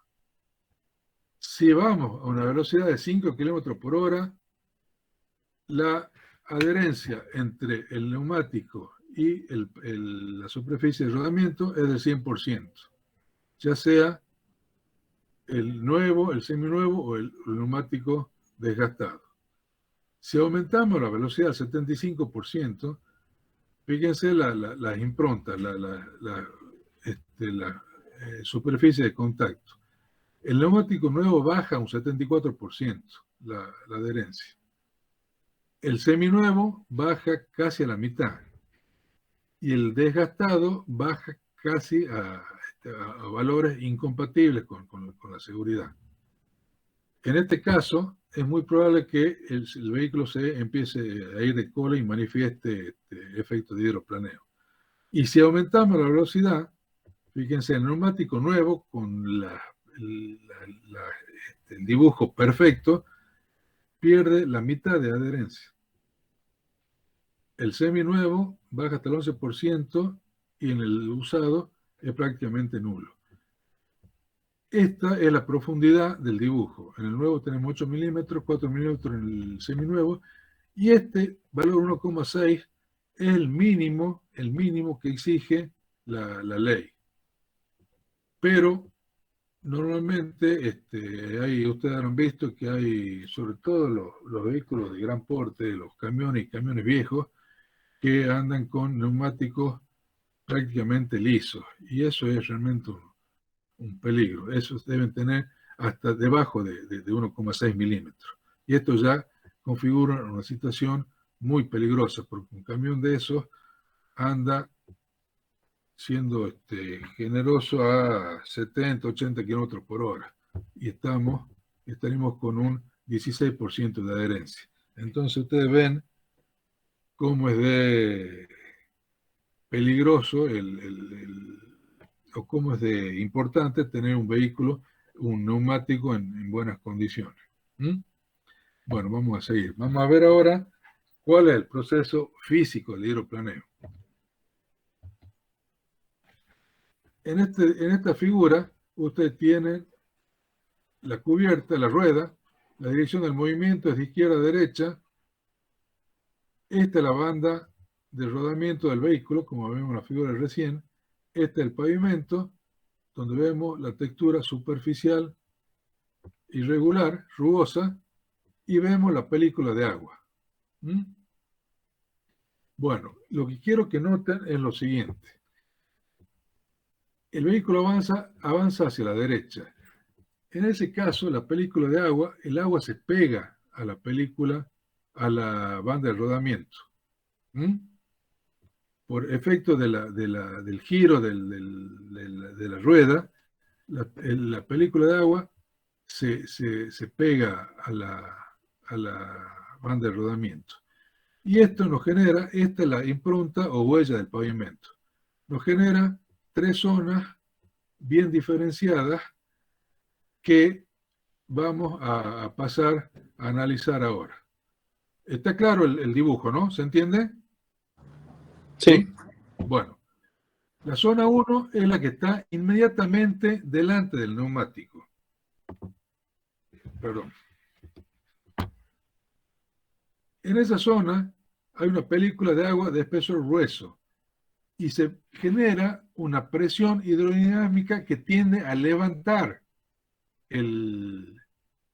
Si vamos a una velocidad de 5 km por hora, la adherencia entre el neumático y la superficie de rodamiento es del 100%, ya sea el nuevo, el seminuevo o el neumático desgastado. Si aumentamos la velocidad al 75%, fíjense las improntas, la superficie de contacto. El neumático nuevo baja un 74% la adherencia. El seminuevo baja casi a la mitad. Y el desgastado baja casi a valores incompatibles con la seguridad. En este caso, es muy probable que el vehículo se empiece a ir de cola y manifieste este efecto de hidroplaneo. Y si aumentamos la velocidad, fíjense, el neumático nuevo con el dibujo perfecto pierde la mitad de adherencia. El seminuevo baja hasta el 11% y en el usado es prácticamente nulo. Esta es la profundidad del dibujo. En el nuevo tenemos 8 milímetros, 4 milímetros en el seminuevo, y este valor 1,6 es el mínimo que exige la ley. Pero normalmente ustedes han visto que hay, sobre todo los vehículos de gran porte, los camiones y camiones viejos, que andan con neumáticos prácticamente lisos. Y eso es realmente un peligro. Esos deben tener hasta debajo de 1,6 milímetros. Y esto ya configura una situación muy peligrosa, porque un camión de esos anda siendo generoso a 70, 80 kilómetros por hora. Y estaremos con un 16% de adherencia. Entonces ustedes ven cómo es de peligroso el o cómo es de importante tener un vehículo, un neumático en buenas condiciones. ¿Mm? Bueno, vamos a seguir. Vamos a ver ahora cuál es el proceso físico del hidroplaneo. En esta figura, usted tiene la cubierta, la rueda, la dirección del movimiento es de izquierda a derecha. Esta es la banda de rodamiento del vehículo, como vemos en la figura recién. Este es el pavimento, donde vemos la textura superficial irregular, rugosa, y vemos la película de agua. ¿Mm? Bueno, lo que quiero que noten es lo siguiente. El vehículo avanza hacia la derecha. En ese caso, la película de agua, el agua se pega a la película, a la banda de rodamiento. ¿Mm? Por efecto del giro de la rueda, la película de agua se pega a la banda de rodamiento. Y esto nos genera, esta es la impronta o huella del pavimento. Nos genera 3 zonas bien diferenciadas que vamos a pasar a analizar ahora. Está claro el dibujo, ¿no? ¿Se entiende? Sí. Bueno, la zona 1 es la que está inmediatamente delante del neumático. Perdón. En esa zona hay una película de agua de espesor grueso y se genera una presión hidrodinámica que tiende a levantar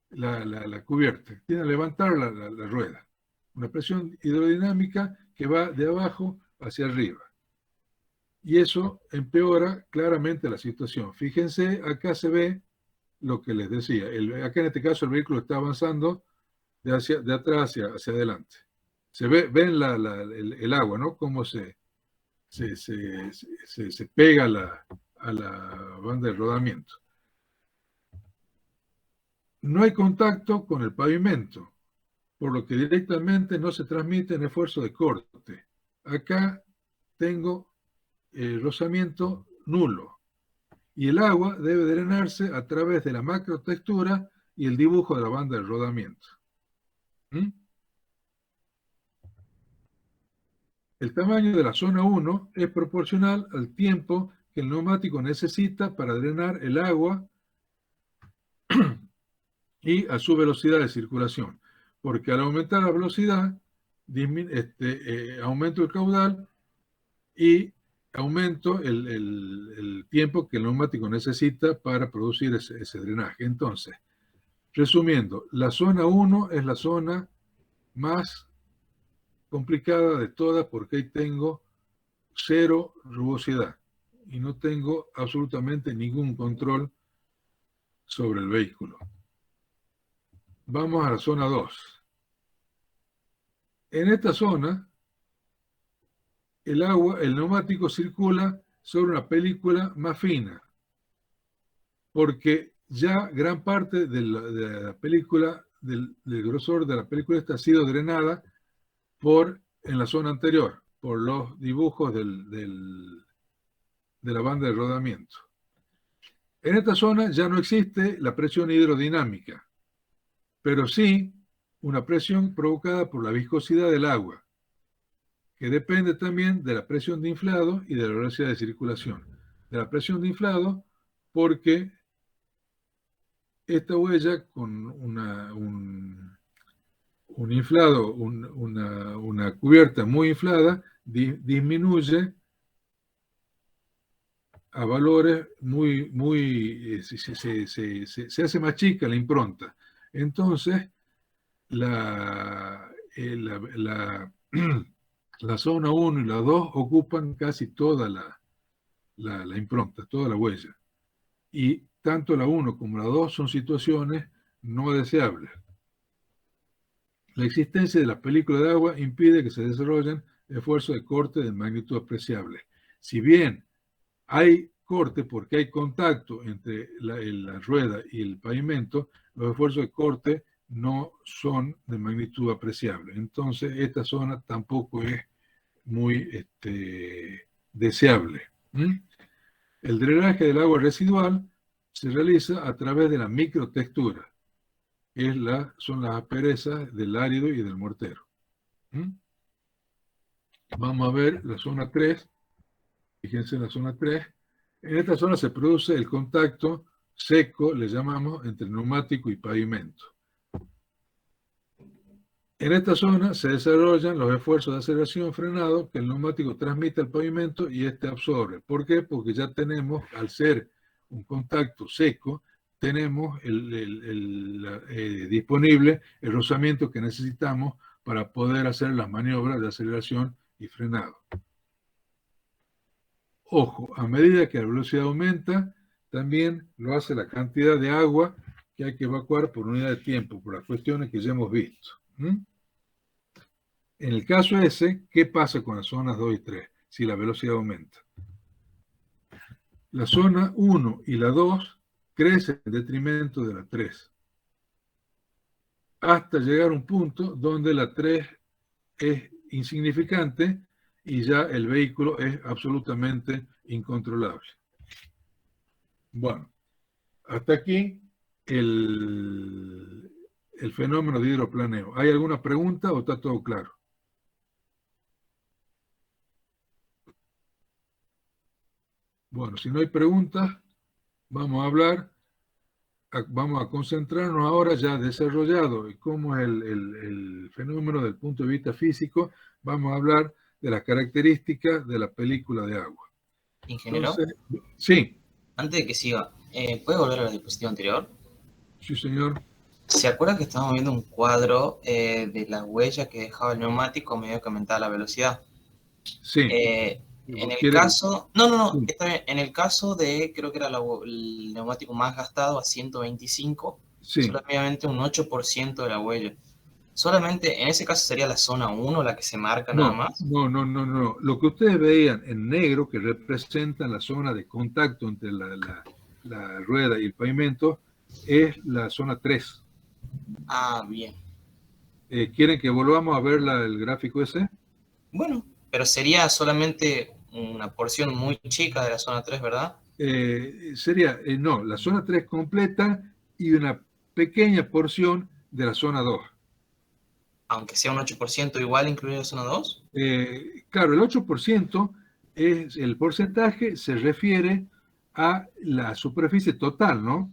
la cubierta, tiende a levantar la rueda. Una presión hidrodinámica que va de abajo hacia arriba. Y eso empeora claramente la situación. Fíjense, acá se ve lo que les decía. Acá en este caso el vehículo está avanzando de atrás hacia adelante. Se ven el agua, ¿no? Cómo se pega a la banda de rodamiento. No hay contacto con el pavimento, por lo que directamente no se transmite en esfuerzo de corte. Acá tengo rozamiento nulo. Y el agua debe drenarse a través de la macrotextura y el dibujo de la banda de rodamiento. ¿Mm? El tamaño de la zona 1 es proporcional al tiempo que el neumático necesita para drenar el agua y a su velocidad de circulación. Porque al aumentar la velocidad, aumento el caudal y aumento el tiempo que el neumático necesita para producir ese drenaje. Entonces, resumiendo, la zona 1 es la zona más complicada de todas porque ahí tengo 0 rugosidad y no tengo absolutamente ningún control sobre el vehículo. Vamos a la zona 2. En esta zona, el neumático circula sobre una película más fina, porque ya gran parte de la película, del grosor de la película esta ha sido drenada en la zona anterior, por los dibujos de la banda de rodamiento. En esta zona ya no existe la presión hidrodinámica, pero sí una presión provocada por la viscosidad del agua, que depende también de la presión de inflado y de la velocidad de circulación. De la presión de inflado, porque esta huella con un inflado, una cubierta muy inflada, disminuye a valores se hace más chica la impronta. Entonces, la zona 1 y la 2 ocupan casi toda la impronta, toda la huella. Y tanto la 1 como la 2 son situaciones no deseables. La existencia de las películas de agua impide que se desarrollen esfuerzos de corte de magnitud apreciable. Si bien hay corte porque hay contacto entre la rueda y el pavimento, los esfuerzos de corte no son de magnitud apreciable. Entonces, esta zona tampoco es muy deseable. ¿Mm? El drenaje del agua residual se realiza a través de la microtextura, que son las asperezas del árido y del mortero. ¿Mm? Vamos a ver la zona 3. Fíjense en la zona 3. En esta zona se produce el contacto seco, le llamamos, entre neumático y pavimento. En esta zona se desarrollan los esfuerzos de aceleración frenado que el neumático transmite al pavimento y este absorbe. ¿Por qué? Porque ya tenemos, al ser un contacto seco, tenemos disponible el rozamiento que necesitamos para poder hacer las maniobras de aceleración y frenado. Ojo, a medida que la velocidad aumenta, también lo hace la cantidad de agua que hay que evacuar por unidad de tiempo, por las cuestiones que ya hemos visto. ¿Mm? En el caso ese, ¿qué pasa con las zonas 2 y 3 si la velocidad aumenta? La zona 1 y la 2 crecen en detrimento de la 3, hasta llegar a un punto donde la 3 es insignificante y ya el vehículo es absolutamente incontrolable. Bueno, hasta aquí el fenómeno de hidroplaneo. ¿Hay alguna pregunta o está todo claro? Bueno, si no hay preguntas, vamos a concentrarnos ahora ya desarrollado y cómo es el fenómeno desde el punto de vista físico. Vamos a hablar de las características de la película de agua. Ingeniero, Entonces, sí, antes de que siga, ¿puede volver a la diapositiva anterior? sí señor. ¿Se acuerda que estábamos viendo un cuadro de la huella que dejaba el neumático a medida que aumentaba la velocidad? Sí. En el caso, no, Sí. está bien. En el caso de, creo que era el neumático más gastado a 125, Sí. solamente un 8% de la huella. Solamente, en ese caso sería la zona 1 la que se marca nada más. No. Lo que ustedes veían en negro, que representa la zona de contacto entre la rueda y el pavimento, es la zona 3. Ah, bien. ¿Quieren que volvamos a ver el gráfico ese? Bueno, pero sería solamente una porción muy chica de la zona 3, ¿verdad? No, la zona 3 completa y una pequeña porción de la zona 2. Aunque sea un 8% igual incluir la zona 2. Claro, el 8% es el porcentaje, se refiere a la superficie total, ¿no?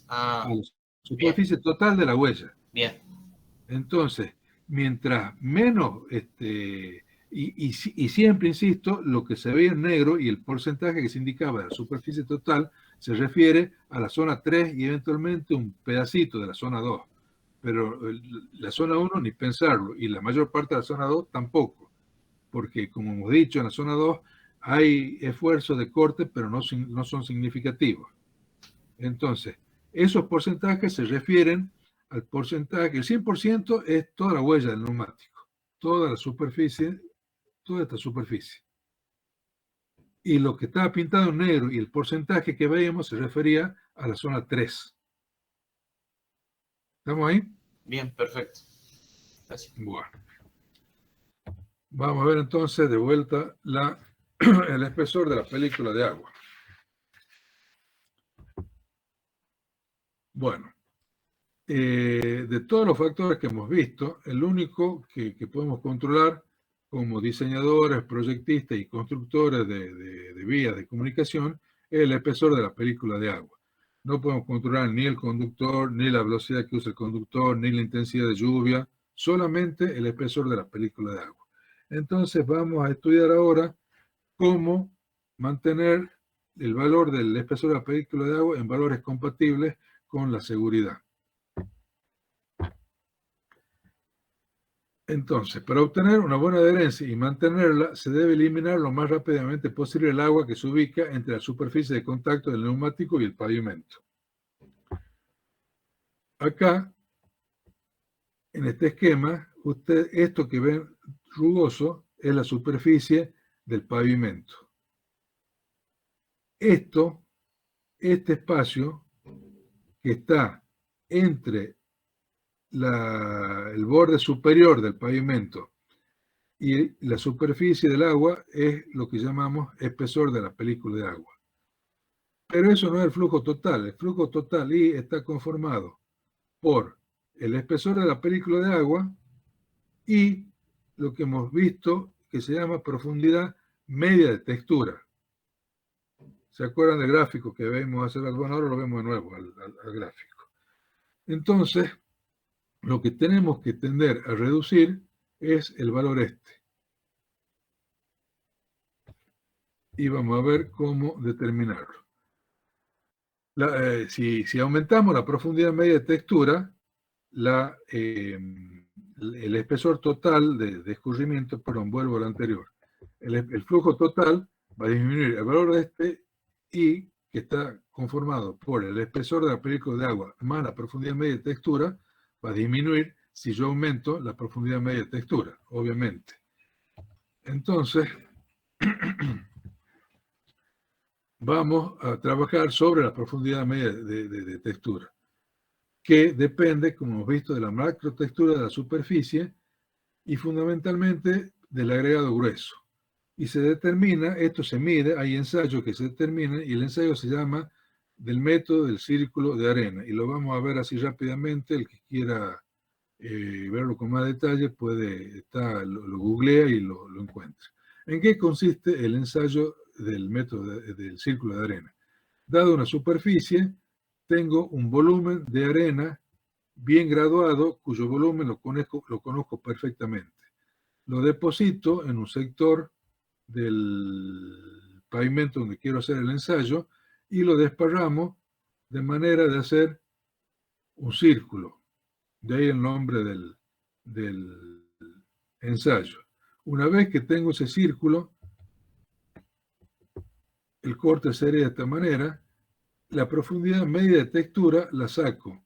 Ah, A la superficie total de la huella. bien. Entonces, mientras menos, y siempre insisto, lo que se ve en negro y el porcentaje que se indicaba de la superficie total se refiere a la zona 3 y eventualmente un pedacito de la zona 2. Pero la zona 1 ni pensarlo, y la mayor parte de la zona 2 tampoco, porque como hemos dicho, en la zona 2 hay esfuerzos de corte, pero no son significativos. Entonces, esos porcentajes se refieren al porcentaje, el 100% es toda la huella del neumático, toda la superficie, toda esta superficie. Y lo que estaba pintado en negro y el porcentaje que veíamos se refería a la zona 3. ¿Estamos ahí? Bien, perfecto. Gracias. Bueno. Vamos a ver entonces de vuelta el espesor de la película de agua. Bueno, de todos los factores que hemos visto, el único que podemos controlar como diseñadores, proyectistas y constructores de vías de comunicación es el espesor de la película de agua. No podemos controlar ni el conductor, ni la velocidad que usa el conductor, ni la intensidad de lluvia, solamente el espesor de la película de agua. Entonces vamos a estudiar ahora cómo mantener el valor del espesor de la película de agua en valores compatibles con la seguridad. Entonces, para obtener una buena adherencia y mantenerla, se debe eliminar lo más rápidamente posible el agua que se ubica entre la superficie de contacto del neumático y el pavimento. Acá, en este esquema, esto que ven rugoso es la superficie del pavimento. Este espacio que está entre el borde superior del pavimento y la superficie del agua es lo que llamamos espesor de la película de agua. Pero eso no es el flujo total. El flujo total I está conformado por el espesor de la película de agua y lo que hemos visto que se llama profundidad media de textura. ¿Se acuerdan del gráfico que vimos hace rato? Bueno, ahora lo vemos de nuevo al gráfico. Entonces, lo que tenemos que tender a reducir es el valor este. Y vamos a ver cómo determinarlo. Si aumentamos la profundidad media de textura, el espesor total de escurrimiento, perdón, vuelvo al anterior. El flujo total va a disminuir el valor de este I, que está conformado por el espesor de la película de agua más la profundidad media de textura, va a disminuir si yo aumento la profundidad media de textura, obviamente. Entonces, vamos a trabajar sobre la profundidad media de textura, que depende, como hemos visto, de la macrotextura de la superficie y fundamentalmente del agregado grueso. Y se determina, esto se mide, hay ensayos que se determinan y el ensayo se llama del método del círculo de arena. Y lo vamos a ver así rápidamente, el que quiera verlo con más detalle lo googlea y lo encuentra. ¿En qué consiste el ensayo del método del círculo de arena? Dado una superficie, tengo un volumen de arena bien graduado, cuyo volumen lo conozco perfectamente. Lo deposito en un sector del pavimento donde quiero hacer el ensayo y lo desparramos de manera de hacer un círculo. De ahí el nombre del ensayo. Una vez que tengo ese círculo, el corte sería de esta manera. La profundidad media de textura la saco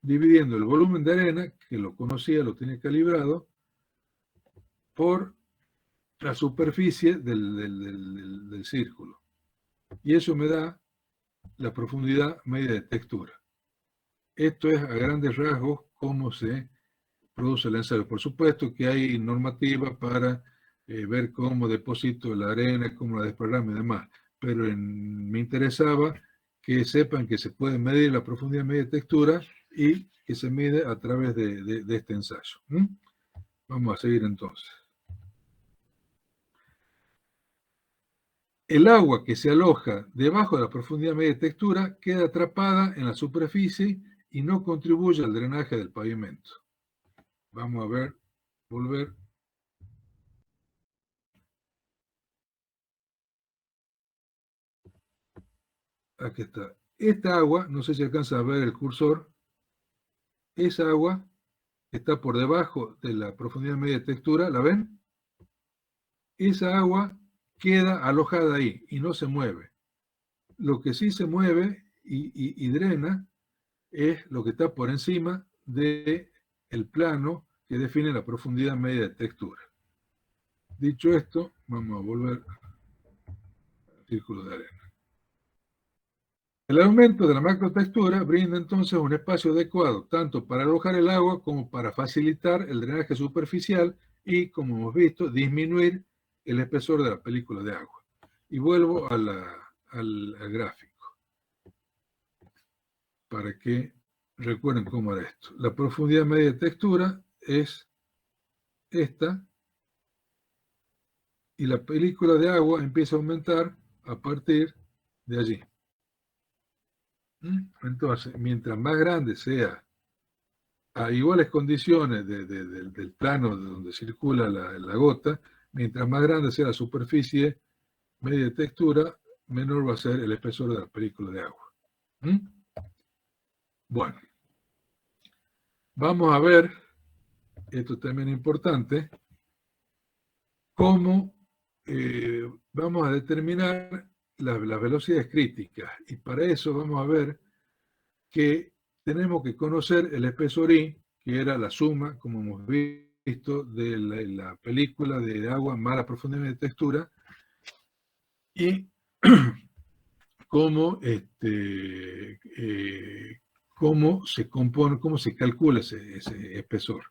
dividiendo el volumen de arena, que lo conocía, lo tenía calibrado, por la superficie del círculo. Y eso me da la profundidad media de textura. Esto es a grandes rasgos cómo se produce el ensayo. Por supuesto que hay normativa para ver cómo deposito la arena, cómo la desparramo y demás. Pero me interesaba que sepan que se puede medir la profundidad media de textura y que se mide a través de este ensayo. Vamos a seguir entonces. El agua que se aloja debajo de la profundidad media de textura queda atrapada en la superficie y no contribuye al drenaje del pavimento. Vamos a volver. Aquí está. Esta agua, no sé si alcanza a ver el cursor, esa agua está por debajo de la profundidad media de textura, ¿la ven? Esa agua queda alojada ahí y no se mueve. Lo que sí se mueve y drena es lo que está por encima del plano que define la profundidad media de textura. Dicho esto, vamos a volver al círculo de arena. El aumento de la macrotextura brinda entonces un espacio adecuado tanto para alojar el agua como para facilitar el drenaje superficial y, como hemos visto, disminuir el espesor de la película de agua. Y vuelvo al gráfico para que recuerden cómo era esto. La profundidad media de textura es esta y la película de agua empieza a aumentar a partir de allí. Entonces, mientras más grande sea, a iguales condiciones del plano donde circula la gota, mientras más grande sea la superficie media de textura, menor va a ser el espesor de la película de agua. Bueno, vamos a ver, esto también es importante, cómo vamos a determinar las velocidades críticas. Y para eso vamos a ver que tenemos que conocer el espesor I, que era la suma, como hemos visto, de la película de agua más la profundidad de textura, y cómo se compone, cómo se calcula ese espesor.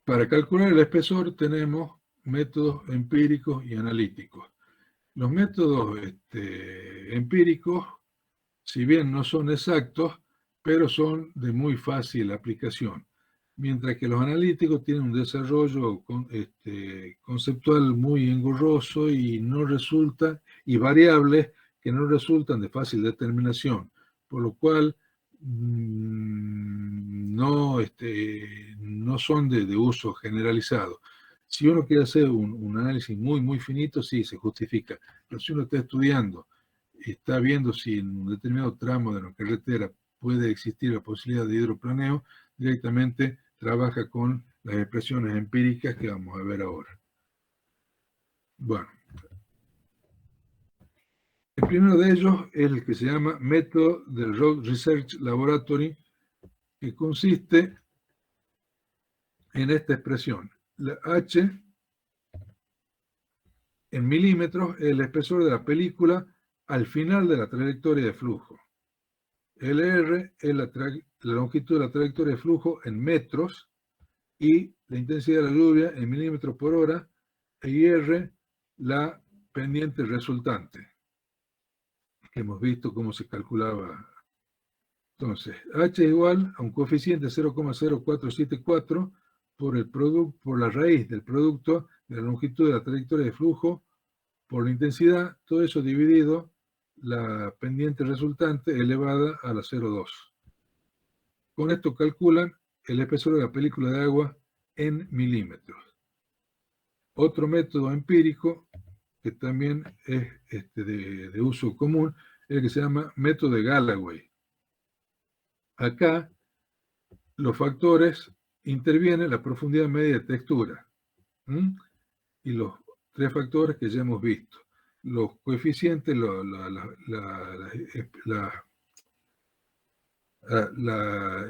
Para calcular el espesor tenemos métodos empíricos y analíticos. Los métodos empíricos, si bien no son exactos, pero son de muy fácil aplicación, mientras que los analíticos tienen un desarrollo conceptual muy engorroso y no resulta, y variables que no resultan de fácil determinación, por lo cual no son de uso generalizado. Si uno quiere hacer un análisis muy finito, sí, se justifica. Pero si uno está estudiando, está viendo si en un determinado tramo de la carretera puede existir la posibilidad de hidroplaneo, directamente trabaja con las expresiones empíricas que vamos a ver ahora. Bueno. El primero de ellos es el que se llama método del Road Research Laboratory, que consiste en esta expresión. La H en milímetros es el espesor de la película al final de la trayectoria de flujo. LR es la longitud de la trayectoria de flujo en metros y la intensidad de la lluvia en milímetros por hora, e IR la pendiente resultante, que hemos visto cómo se calculaba. Entonces, H es igual a un coeficiente 0,0474 por la raíz del producto de la longitud de la trayectoria de flujo por la intensidad, todo eso dividido la pendiente resultante elevada a la 0,2. Con esto calculan el espesor de la película de agua en milímetros. Otro método empírico que también es de uso común es el que se llama método de Galloway. Acá los factores intervienen la profundidad media de textura. Y los tres factores que ya hemos visto. Los coeficientes, la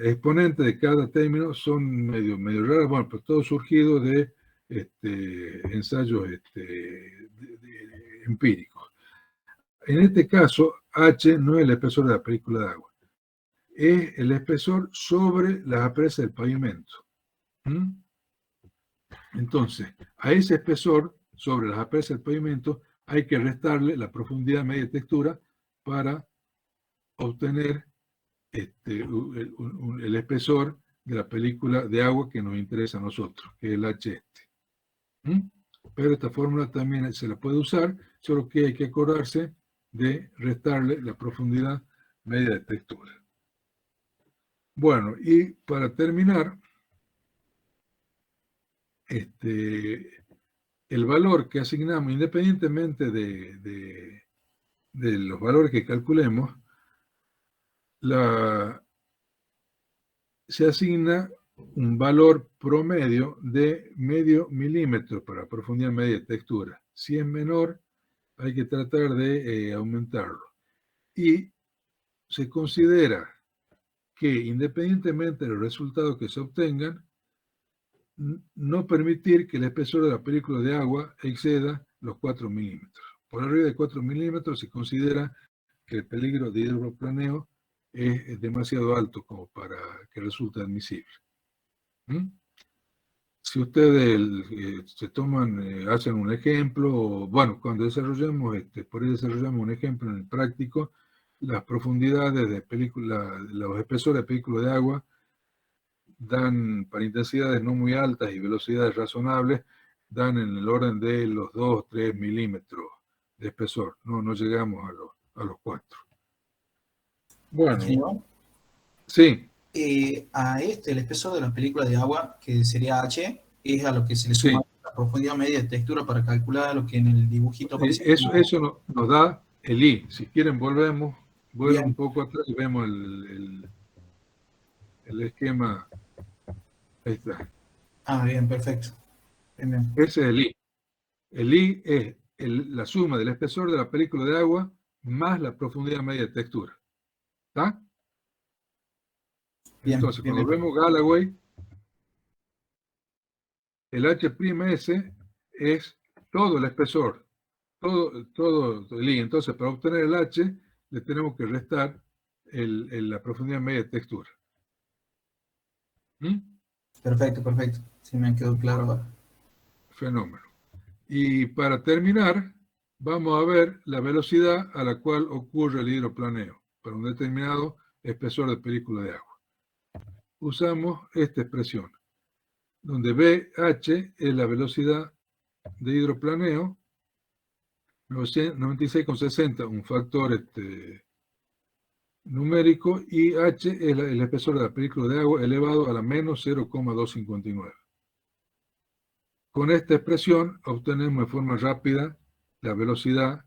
exponente de cada término son medio raras, bueno, pero todo surgido de ensayos empíricos. En este caso, H no es el espesor de la película de agua, es el espesor sobre las asperezas del pavimento. Entonces, a ese espesor sobre las asperezas del pavimento hay que restarle la profundidad media de textura para obtener el espesor de la película de agua que nos interesa a nosotros, que es el H . Pero esta fórmula también se la puede usar, solo que hay que acordarse de restarle la profundidad media de textura. Bueno, y para terminar, el valor que asignamos, independientemente de los valores que calculemos, se asigna un valor promedio de medio milímetro para profundidad media de textura. Si es menor, hay que tratar de aumentarlo. Y se considera que independientemente de los resultados que se obtengan, no permitir que el espesor de la película de agua exceda los 4 milímetros. Por arriba de 4 milímetros se considera que el peligro de hidroplaneo es demasiado alto como para que resulte admisible. Si ustedes se toman, hacen un ejemplo, bueno, cuando desarrollamos, por ahí desarrollamos un ejemplo en el práctico, las profundidades de película, los espesores de película de agua dan para intensidades no muy altas y velocidades razonables, dan en el orden de los 2 o 3 milímetros de espesor. No llegamos a los 4. Bueno, Señor, sí. El espesor de las películas de agua, que sería H, es a lo que se le suma la profundidad media de textura para calcular lo que en el dibujito aparece. Eso nos da el I. Si quieren, vuelven Bien. un poco atrás y vemos el esquema. Ahí está. Bien, perfecto. Bien. Ese es el I. El I es la suma del espesor de la película de agua más la profundidad media de textura. ¿Está? Bien, entonces, bien, cuando bien. vemos Galloway, el H'(S) es todo el espesor, todo el I. Entonces, para obtener el H, le tenemos que restar la profundidad media de textura. Perfecto. Sí, me quedó claro ahora. Fenómeno. Y para terminar, vamos a ver la velocidad a la cual ocurre el hidroplaneo para un determinado espesor de película de agua. Usamos esta expresión, donde BH es la velocidad de hidroplaneo, 96,60, un factor numérico, y H es el espesor de la película de agua elevado a la menos 0,259. Con esta expresión obtenemos de forma rápida la velocidad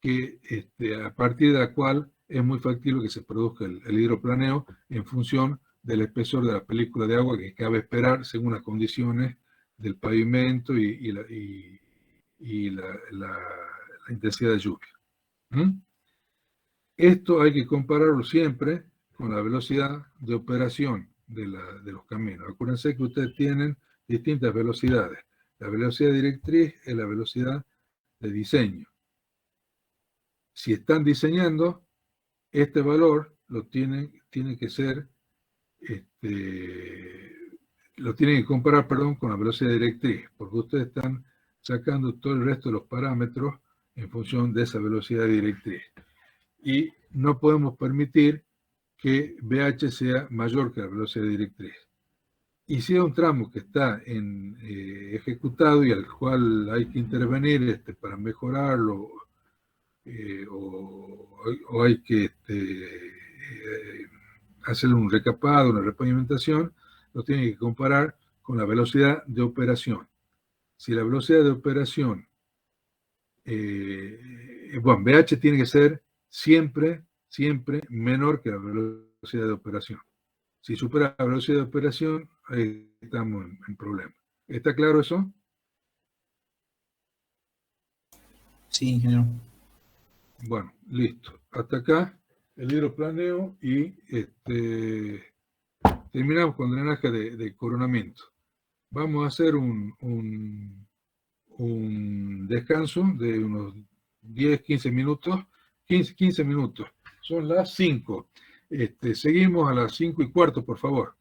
que, a partir de la cual es muy factible que se produzca el hidroplaneo en función del espesor de la película de agua que cabe esperar según las condiciones del pavimento y la intensidad de lluvia. Esto hay que compararlo siempre con la velocidad de operación de los caminos. Acuérdense que ustedes tienen distintas velocidades. La velocidad directriz es la velocidad de diseño. Si están diseñando, este valor lo tienen que ser, lo tienen que comparar, perdón, con la velocidad directriz, porque ustedes están sacando todo el resto de los parámetros en función de esa velocidad directriz. Y no podemos permitir que BH sea mayor que la velocidad directriz. Y si es un tramo que está ejecutado y al cual hay que intervenir para mejorarlo, o hay que hacerle un recapado, una repavimentación, lo tiene que comparar con la velocidad de operación. Si la velocidad de operación, BH tiene que ser siempre menor que la velocidad de operación. Si supera la velocidad de operación, ahí estamos en problema. ¿Está claro eso? Sí, ingeniero. Bueno, listo. Hasta acá el hidroplaneo y terminamos con drenaje de coronamiento. Vamos a hacer un descanso de unos 10-15 minutos. 15 minutos. Son las 5. Seguimos a las 5:15, por favor.